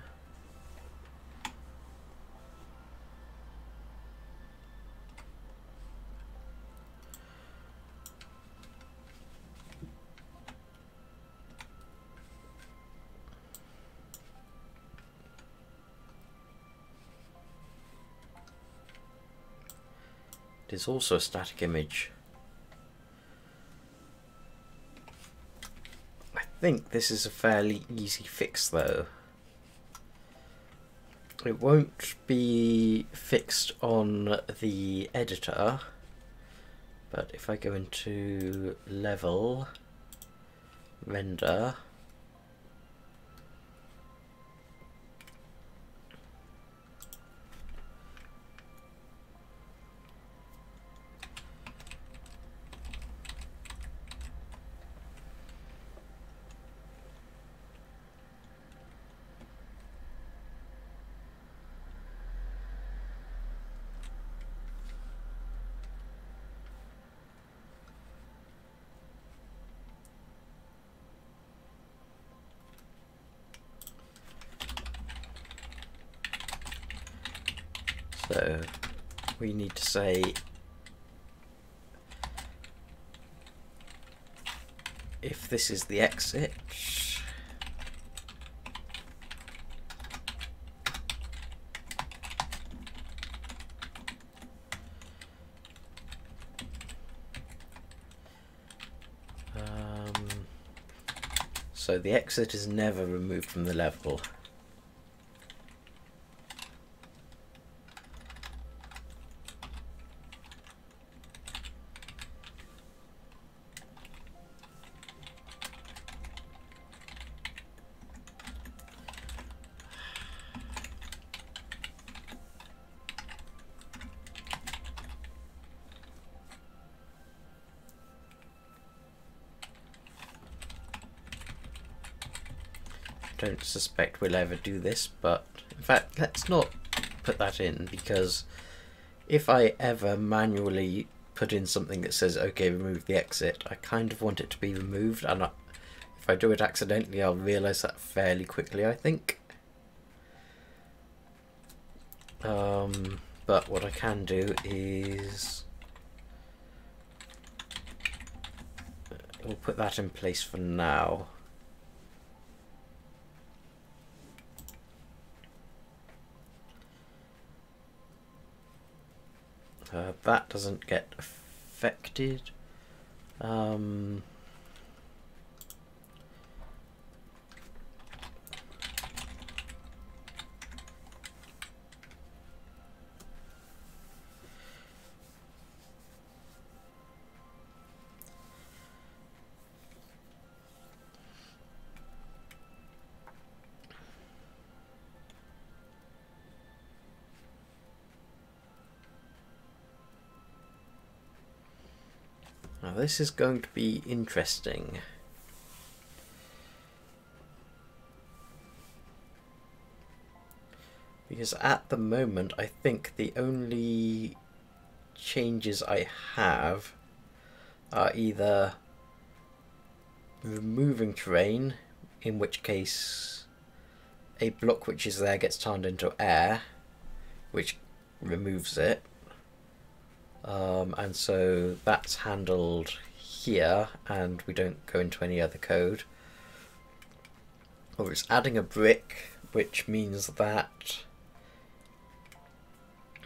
it is also a static image. I think this is a fairly easy fix though. It won't be fixed on the editor, but if I go into level, render, so we need to say if this is the exit, so the exit is never removed from the level. Don't suspect we'll ever do this, but in fact let's not put that in, because if I ever manually put in something that says okay, remove the exit, I kind of want it to be removed, and if I do it accidentally I'll realise that fairly quickly, I think. But what I can do is we'll put that in place for now. That doesn't get affected. Now this is going to be interesting. Because at the moment I think the only changes I have are either removing terrain, in which case a block which is there gets turned into air, which removes it. And so that's handled here, and we don't go into any other code. Or it's adding a brick, which means that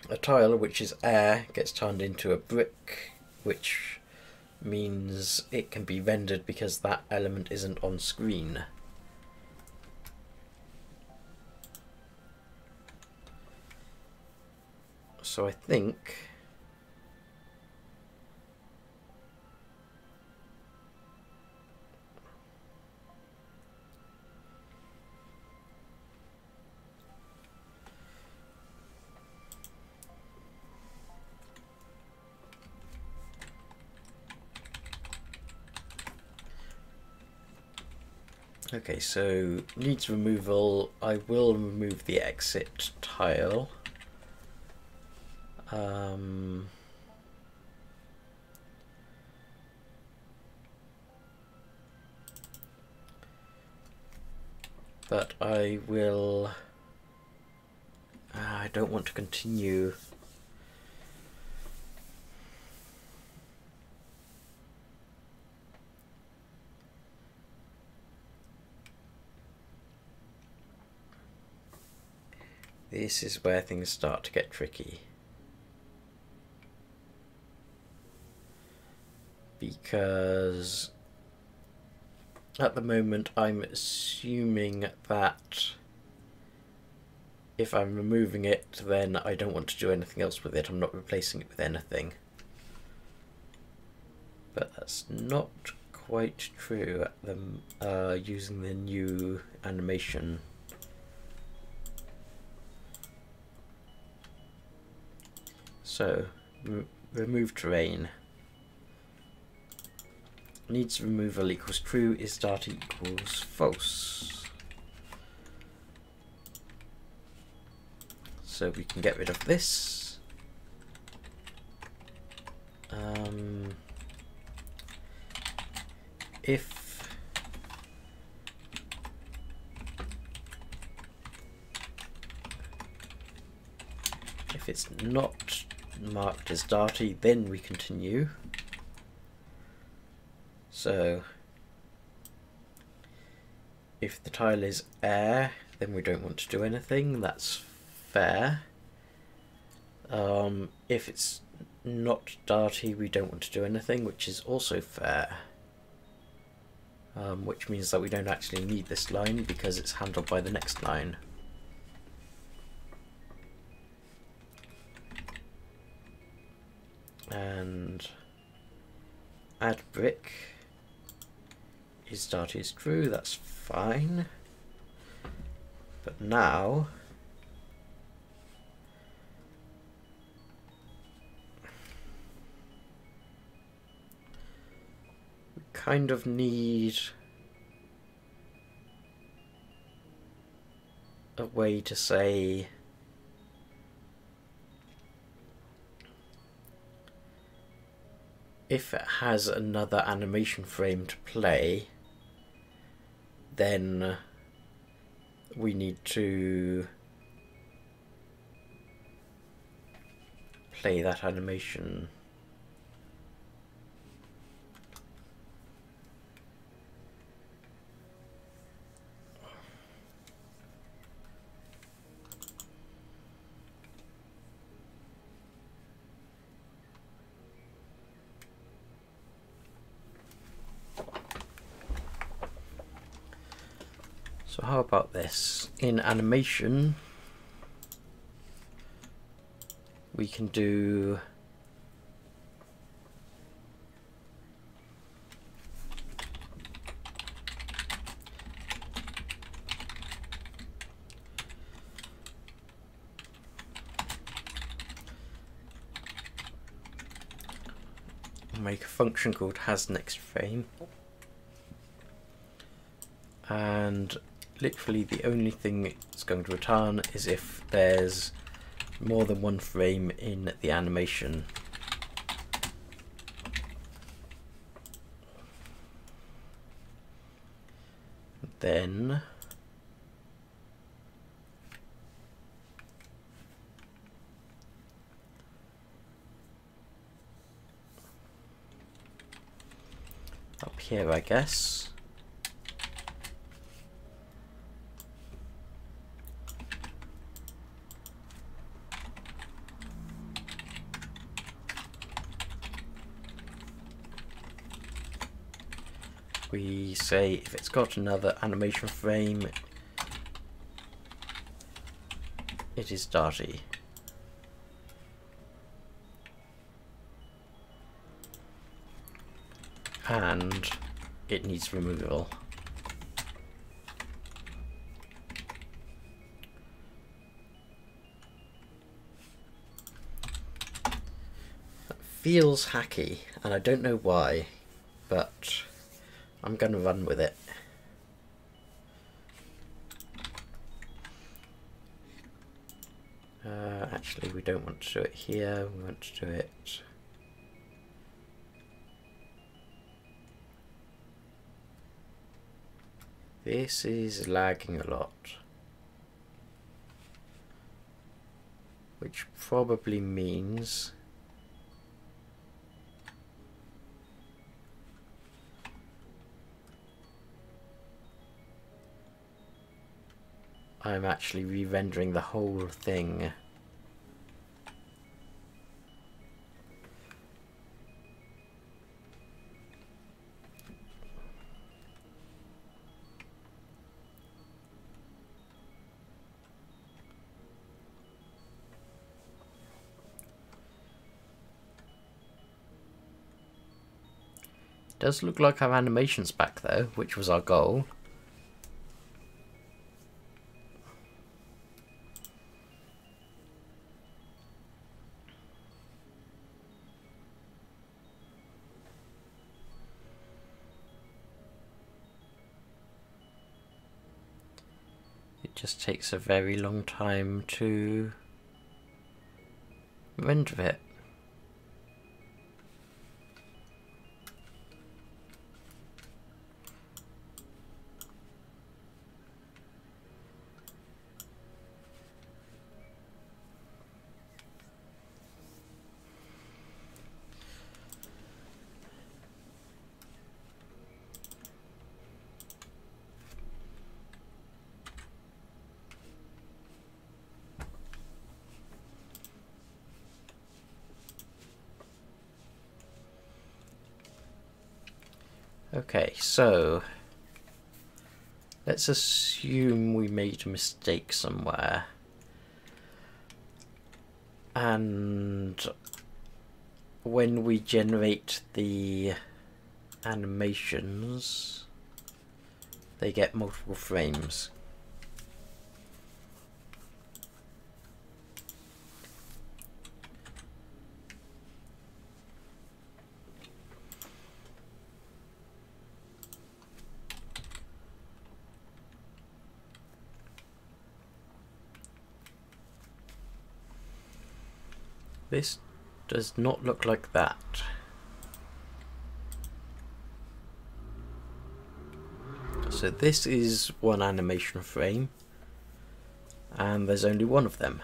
a tile which is air gets turned into a brick, which means it can be rendered because that element isn't on screen. So I think Okay, so needs removal. I will remove the exit tile. But I will... I don't want to continue. This is where things start to get tricky. Because at the moment I'm assuming that if I'm removing it, then I don't want to do anything else with it. I'm not replacing it with anything. But that's not quite true at the using the new animation. So, remove terrain. Needs removal equals true, is start equals false. So we can get rid of this. If it's not marked as darty, then we continue. So if the tile is air, then we don't want to do anything. That's fair. If it's not darty, we don't want to do anything, which is also fair. Which means that we don't actually need this line because it's handled by the next line. And add brick is darty is true, that's fine. But now we kind of need a way to say if it has another animation frame to play, then we need to play that animation. So how about this? In animation, we can do make a function called hasNextFrame, and literally the only thing it's going to return is if there's more than one frame in the animation. Then up here, I guess, we say if it's got another animation frame, it is darty. And it needs removal. That feels hacky, and I don't know why, but I'm going to run with it. Actually, we don't want to do it here, we want to do it... This is lagging a lot. Which probably means... I'm actually re-rendering the whole thing. Does look like our animation's back though, which was our goal. It just takes a very long time to render it. Okay, so let's assume we made a mistake somewhere, and when we generate the animations they get multiple frames. This does not look like that. So this is one animation frame, and there's only one of them.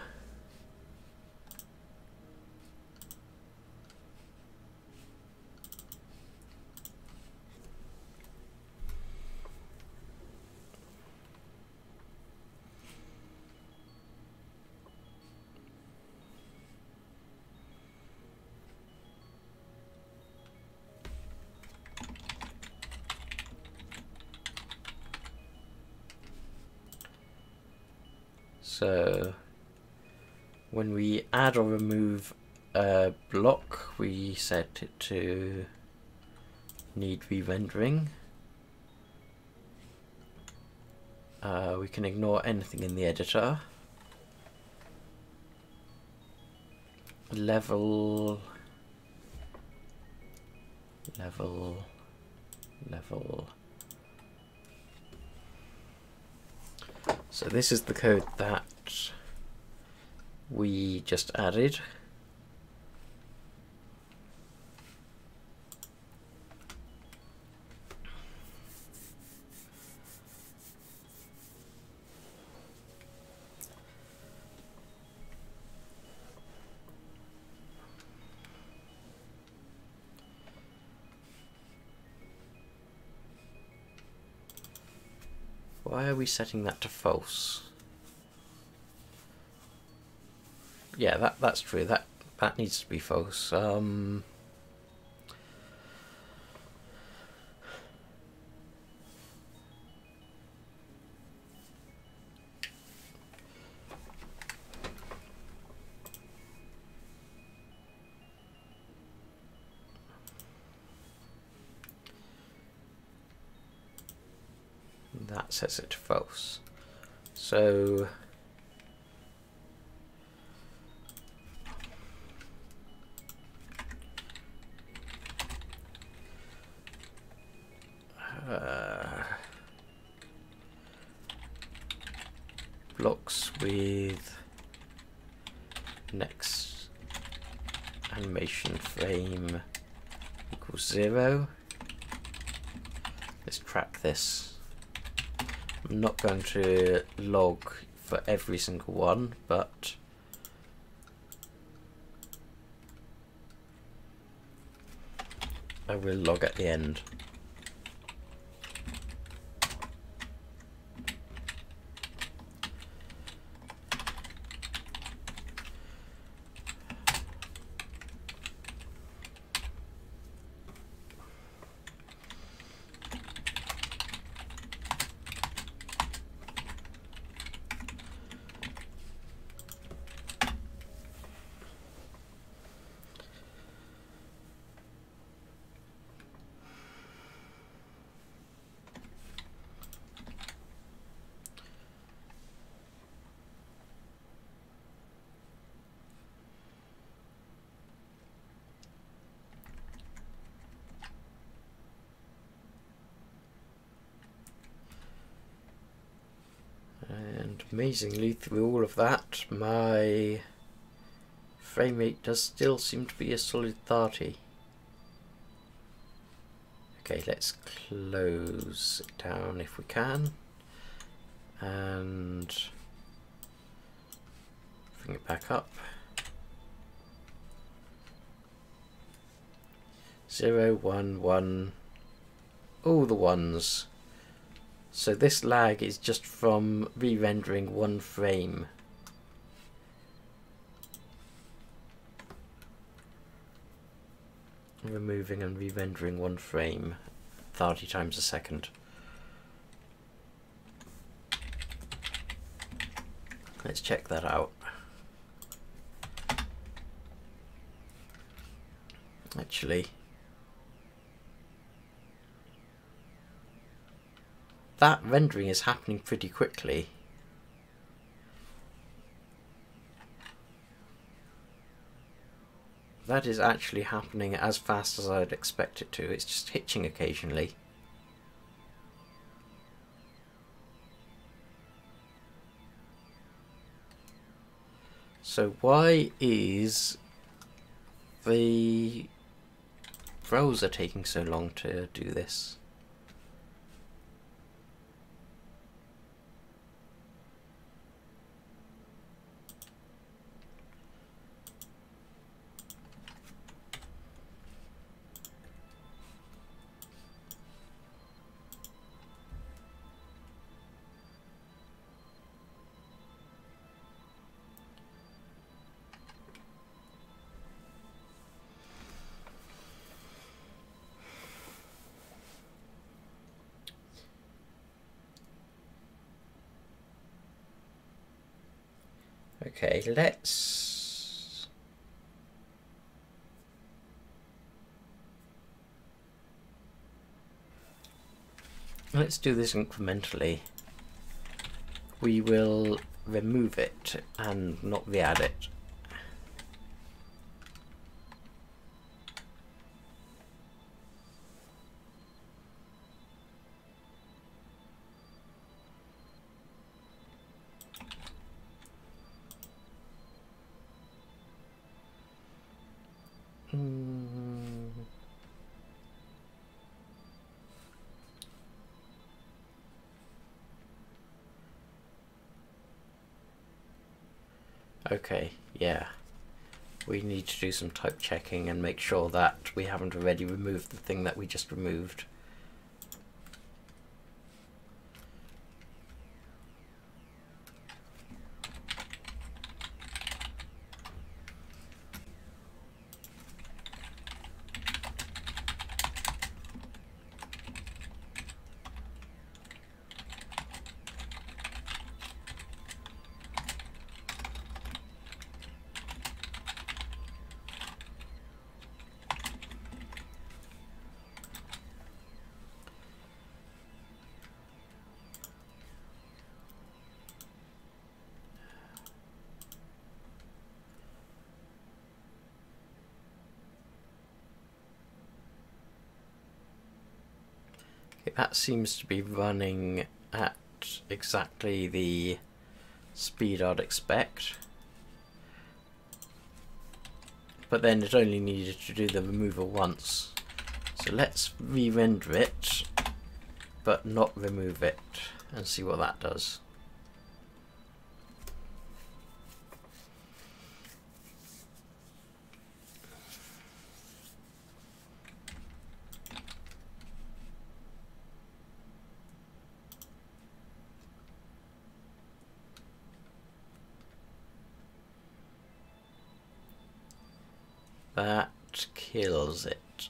So when we add or remove a block, we set it to need re-rendering. We can ignore anything in the editor. Level. So this is the code that we just added. Why are we setting that to false? Yeah, that's true. That needs to be false. That sets it to false. So blocks with next animation frame equals 0. Let's track this. I'm not going to log for every single one, but I will log at the end. And amazingly, through all of that, my frame rate does still seem to be a solid 30. Okay, let's close it down if we can, and bring it back up. 0, 1, 1, all the ones. So this lag is just from re-rendering one frame. Removing and re-rendering one frame 30 times a second. Let's check that out. Actually, that rendering is happening pretty quickly. That is actually happening as fast as I'd expect it to. It's just hitching occasionally. So why is the browser taking so long to do this? Okay, let's do this incrementally. We will remove it and not re-add it. Okay, yeah. We need to do some type checking and make sure that we haven't already removed the thing that we just removed. That seems to be running at exactly the speed I'd expect. but then it only needed to do the removal once. So let's re-render it, but not remove it, and see what that does. That kills it.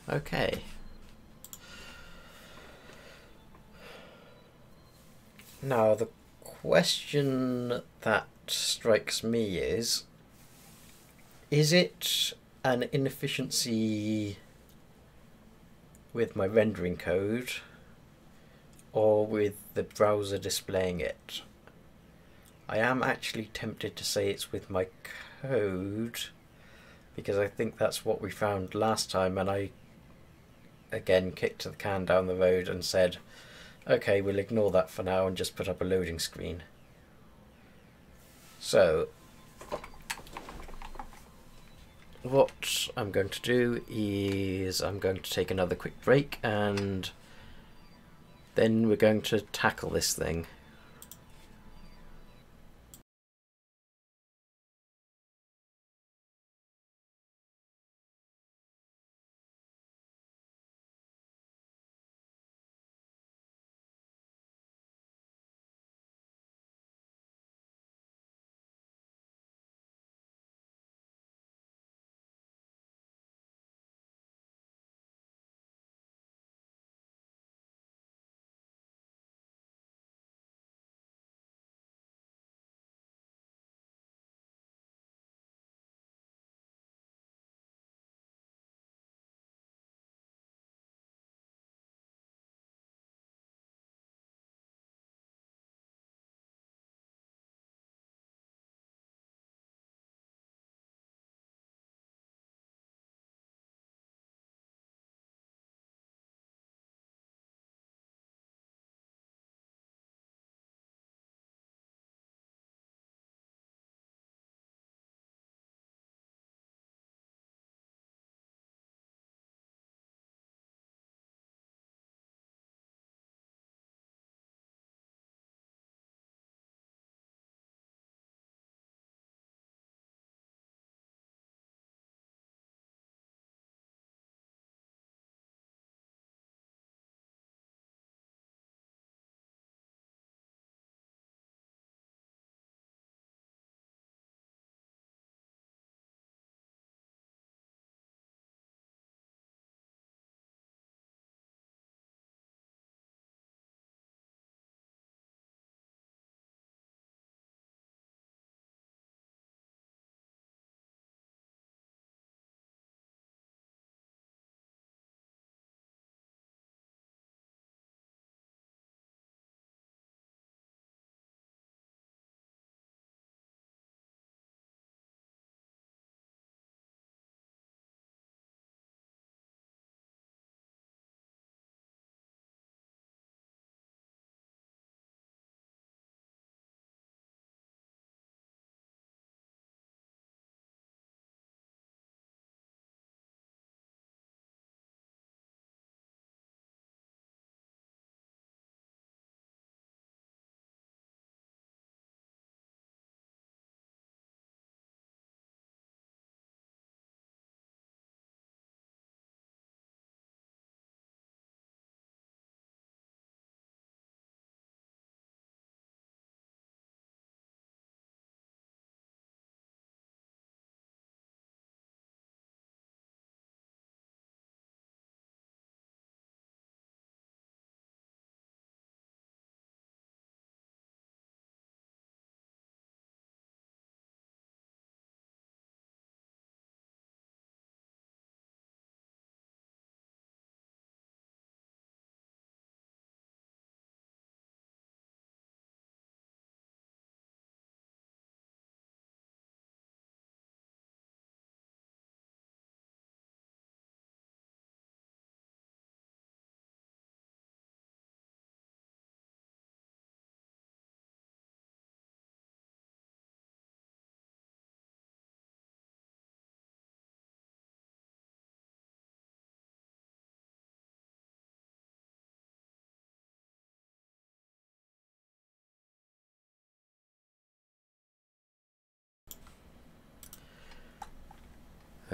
Okay. Now the question that strikes me is it an inefficiency with my rendering code or with the browser displaying it? I am actually tempted to say it's with my code, because I think that's what we found last time, and I again kicked the can down the road and said, okay, we'll ignore that for now and just put up a loading screen. So what I'm going to do is I'm going to take another quick break, and then we're going to tackle this thing.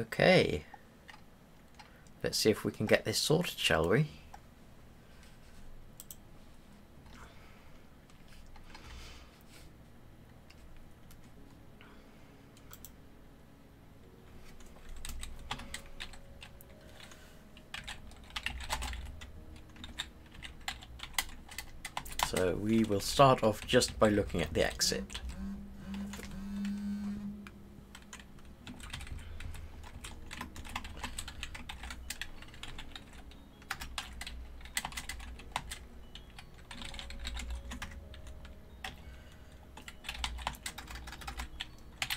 Okay. Let's see if we can get this sorted, shall we? So we will start off just by looking at the exit.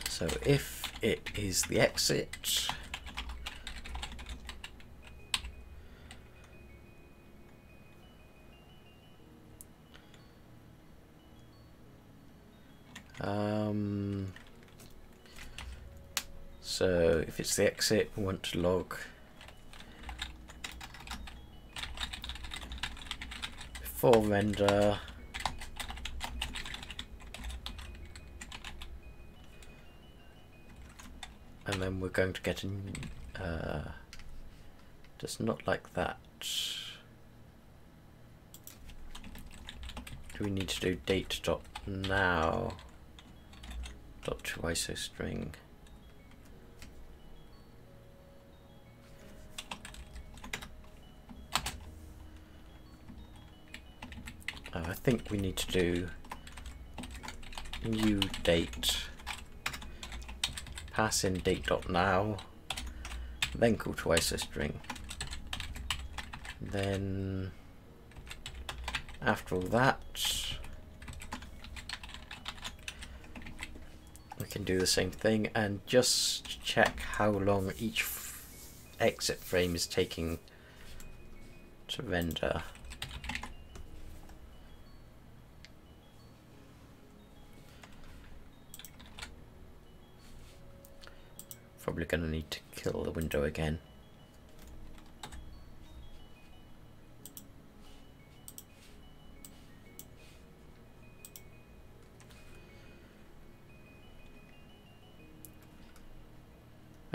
So if it is the exit, so if it's the exit, we want to log before render and then we're going to get in just not like that. Do we need to do date.now .to ISO string? I think we need to do new date, pass in date.now, then call to ISO string. Then after all that, we can do the same thing and just check how long each exit frame is taking to render. Probably going to need to kill the window again.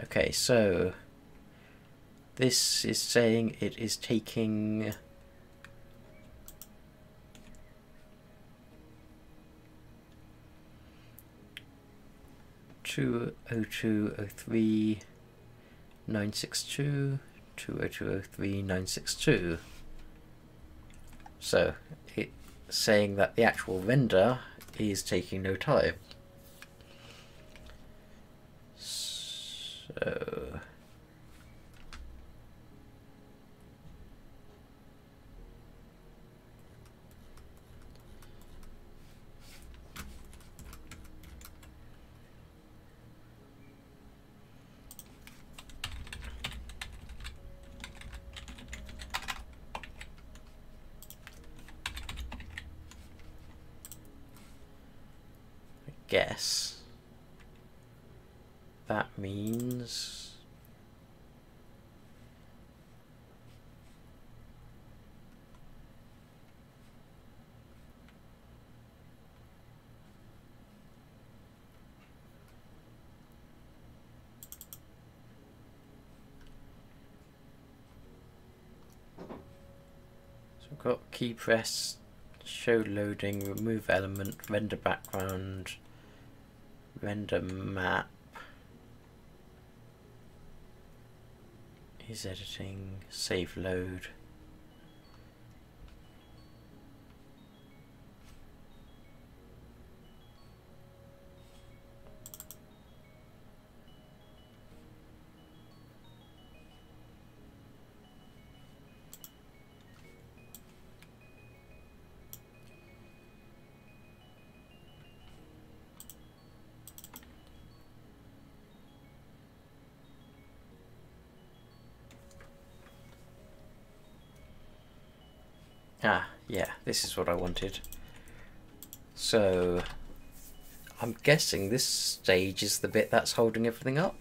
Okay, so this is saying it is taking two oh two oh three 962 20203 962. So it's saying that the actual render is taking no time. So I guess that means we've got key press, show loading, remove element, render background, render map is editing, save load. Ah, yeah, this is what I wanted. So I'm guessing this stage is the bit that's holding everything up.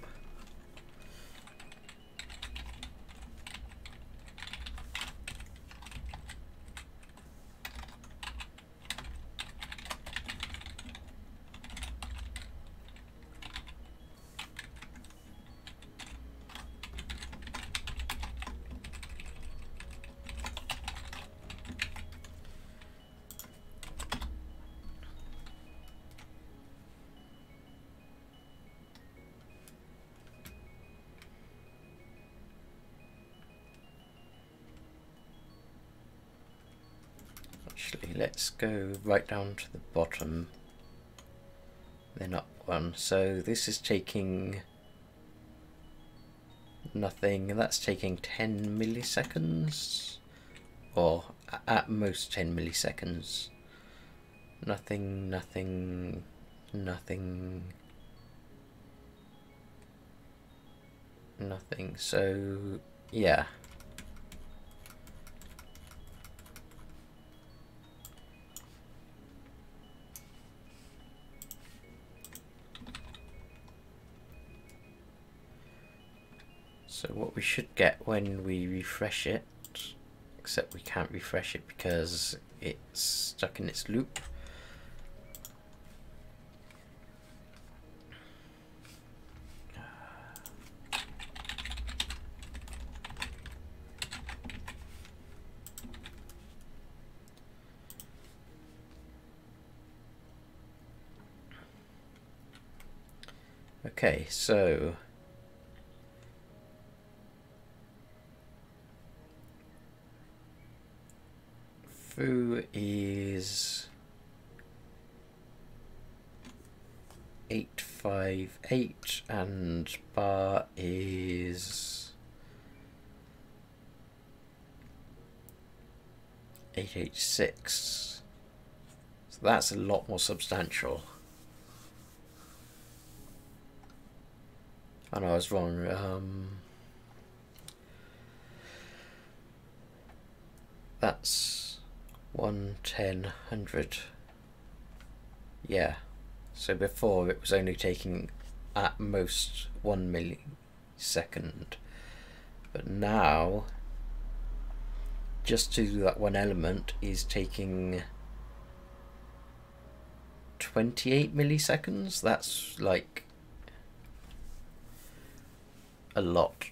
let's go right down to the bottom, then up one. So this is taking nothing, and that's taking 10 milliseconds, or at most 10 milliseconds. Nothing, nothing, nothing, nothing. So yeah. So what we should get when we refresh it, except we can't refresh it because it's stuck in its loop. Okay, so foo is 858 and bar is 886. So that's a lot more substantial. I know I was wrong. That's 110, 100. Yeah. So before it was only taking at most 1 millisecond. But now, just to do that one element is taking 28 milliseconds. That's like a lot.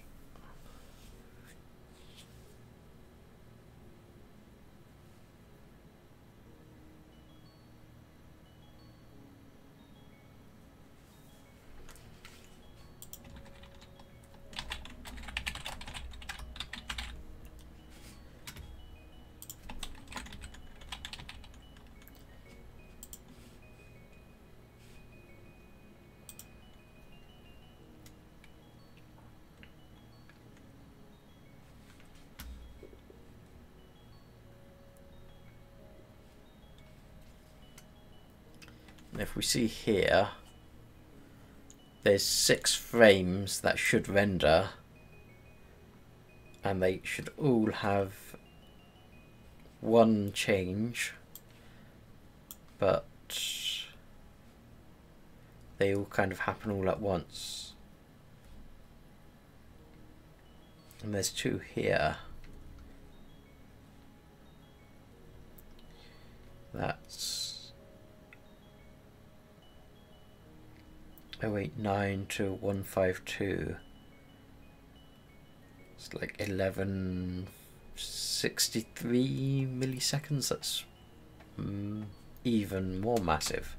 If we see here, there's 6 frames that should render, and they should all have one change, but they all kind of happen all at once. And there's 2 here. That's 089 to 152. It's like 1163 milliseconds. That's even more massive.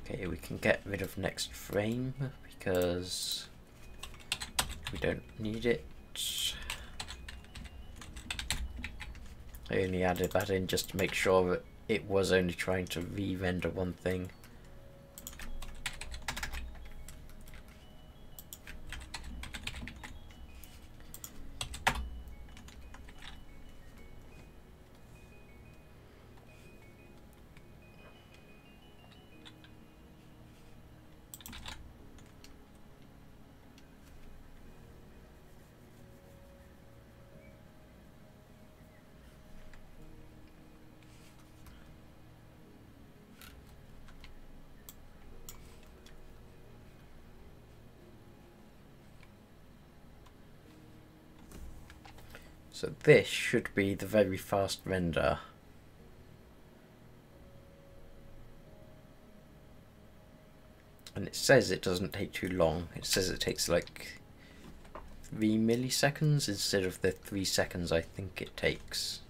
Okay, we can get rid of next frame because we don't need it. I only added that in just to make sure that it was only trying to re-render one thing. So this should be the very fast render. And it says it doesn't take too long. It says it takes like 3 milliseconds instead of the 3 seconds I think it takes.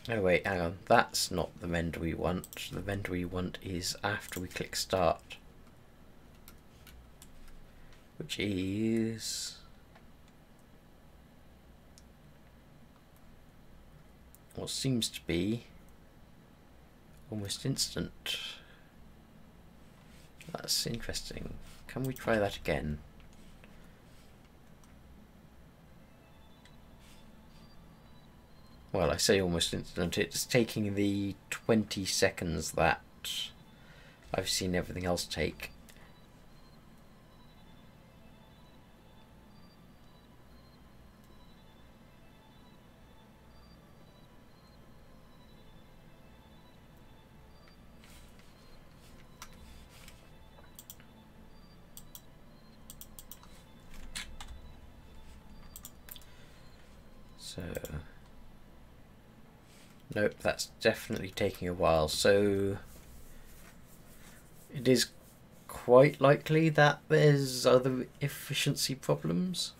Oh wait, hang on. That's not the vendor we want. The vendor we want is after we click start. Which is... what seems to be almost instant. That's interesting. Can we try that again? Well, I say almost instant. It's taking the 20 seconds that I've seen everything else take. So, nope, that's definitely taking a while. So it is quite likely that there's other efficiency problems.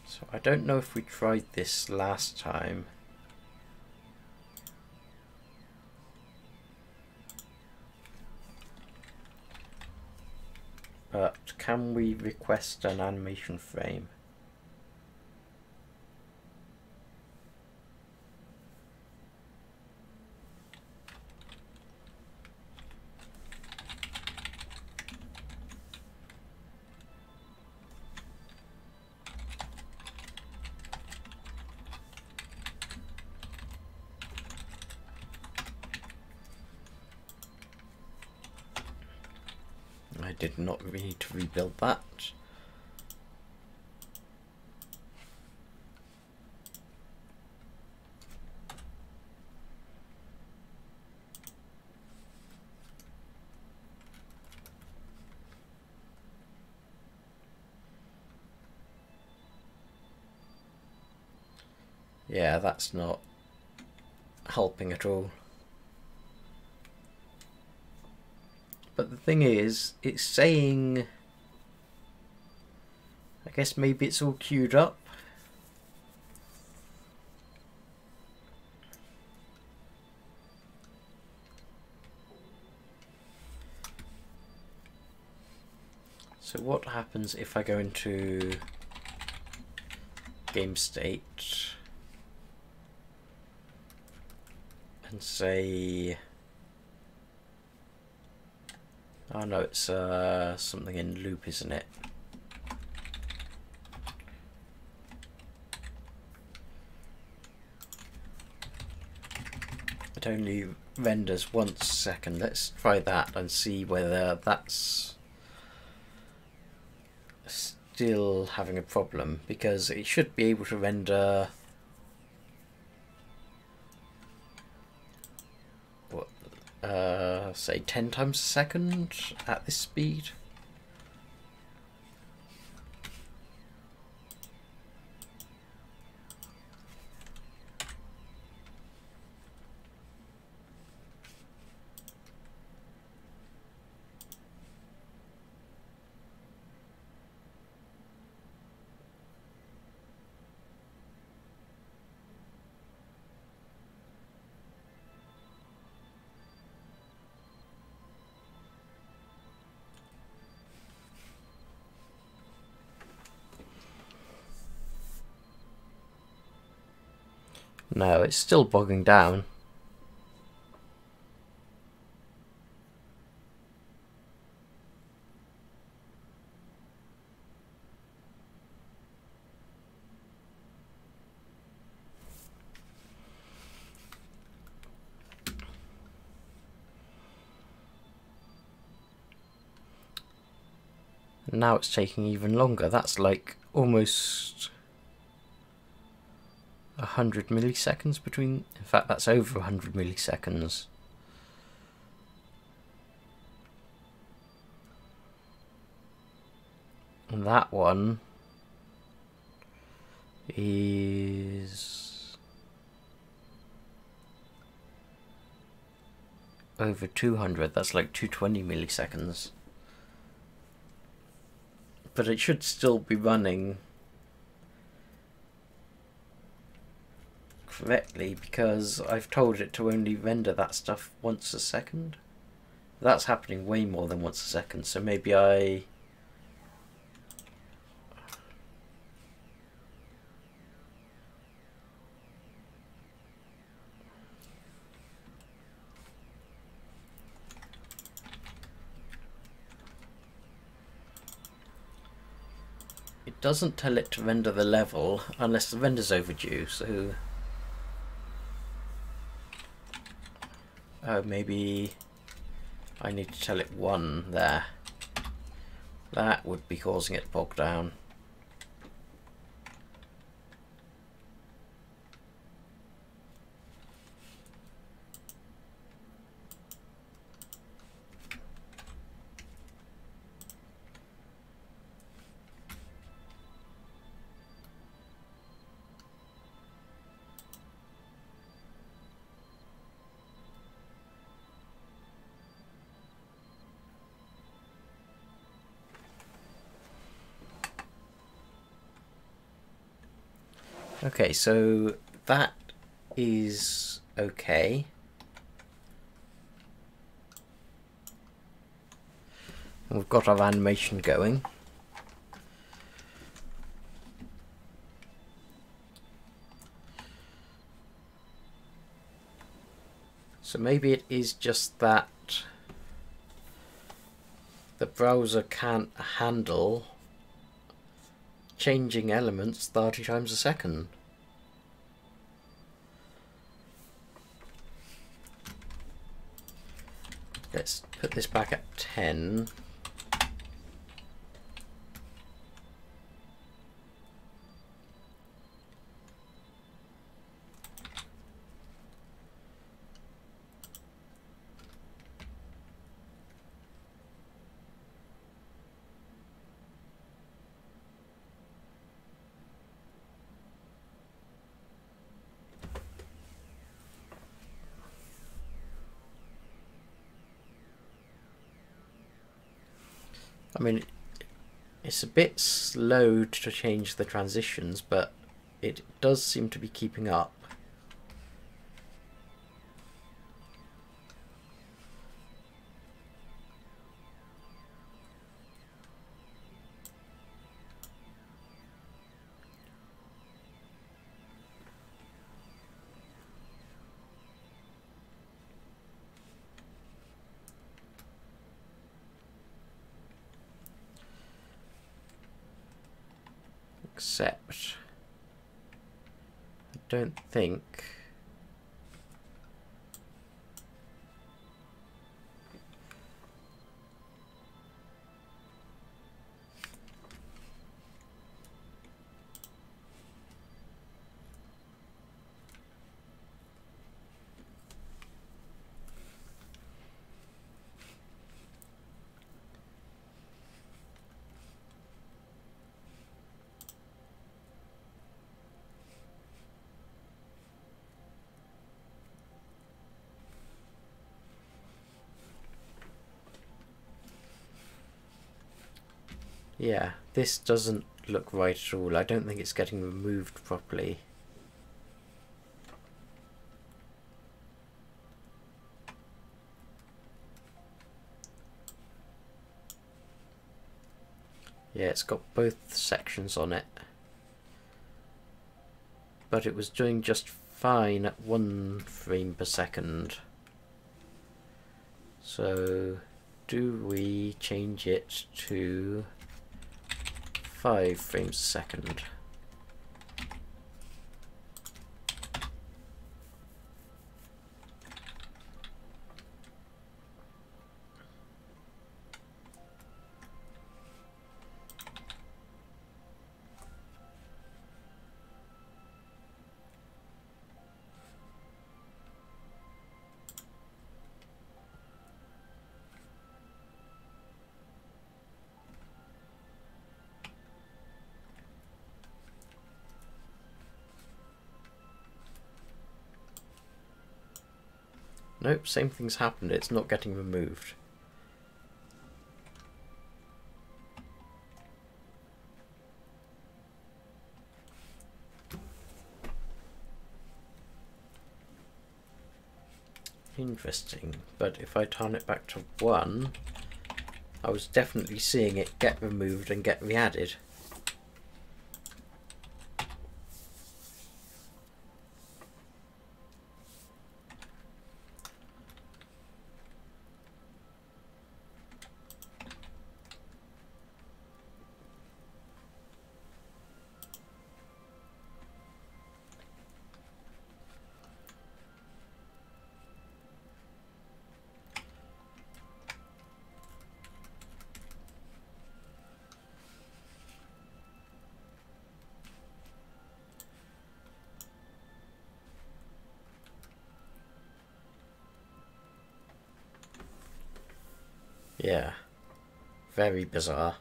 So I don't know if we tried this last time. But can we request an animation frame? I did not really need to rebuild that. Yeah, that's not helping at all. But the thing is, it's saying... I guess maybe it's all queued up. So what happens if I go into game state and say... oh no, it's something in loop, isn't it? It only renders once a second. Let's try that and see whether that's still having a problem, because it should be able to render what, say 10 times a second at this speed. No, it's still bogging down. Now it's taking even longer. That's like almost 100 milliseconds between... in fact, that's over 100 milliseconds. And that one is over 200. That's like 220 milliseconds. But it should still be running correctly because I've told it to only render that stuff once a second. That's happening way more than once a second, so maybe it doesn't tell it to render the level unless the render's overdue, so maybe I need to tell it 1 there. That would be causing it to bog down. Okay, so that is okay. We've got our animation going. So maybe it is just that the browser can't handle changing elements 30 times a second. Let's put this back at 10. I mean, it's a bit slow to change the transitions, but it does seem to be keeping up. Except I don't think yeah, this doesn't look right at all. I don't think it's getting removed properly. Yeah, it's got both sections on it. But it was doing just fine at 1 frame per second. So, do we change it to 5 frames a second? Nope, same thing's happened. It's not getting removed. Interesting, but if I turn it back to 1, I was definitely seeing it get removed and get re-added. Yeah, very bizarre.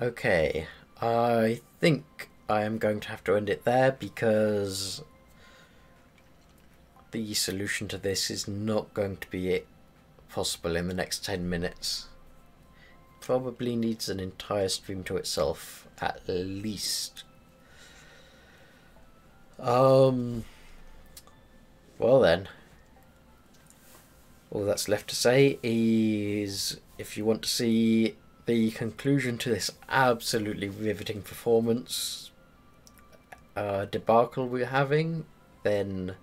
Okay, I think I am going to have to end it there because the solution to this is not going to be possible in the next 10 minutes. Probably needs an entire stream to itself, at least. Well then. All that's left to say is, if you want to see the conclusion to this absolutely riveting performance debacle we're having, then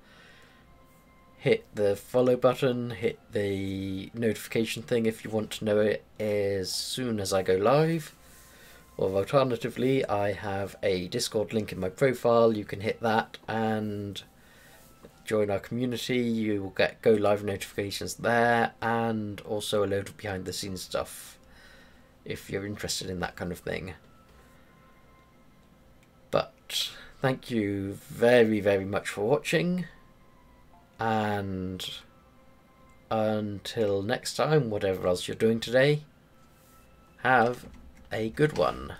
hit the follow button, hit the notification thing if you want to know it as soon as I go live. Or alternatively, I have a Discord link in my profile. You can hit that and join our community. You will get go live notifications there, and also a load of behind the scenes stuff if you're interested in that kind of thing. But thank you very, very much for watching, and until next time, whatever else you're doing today, have a good one.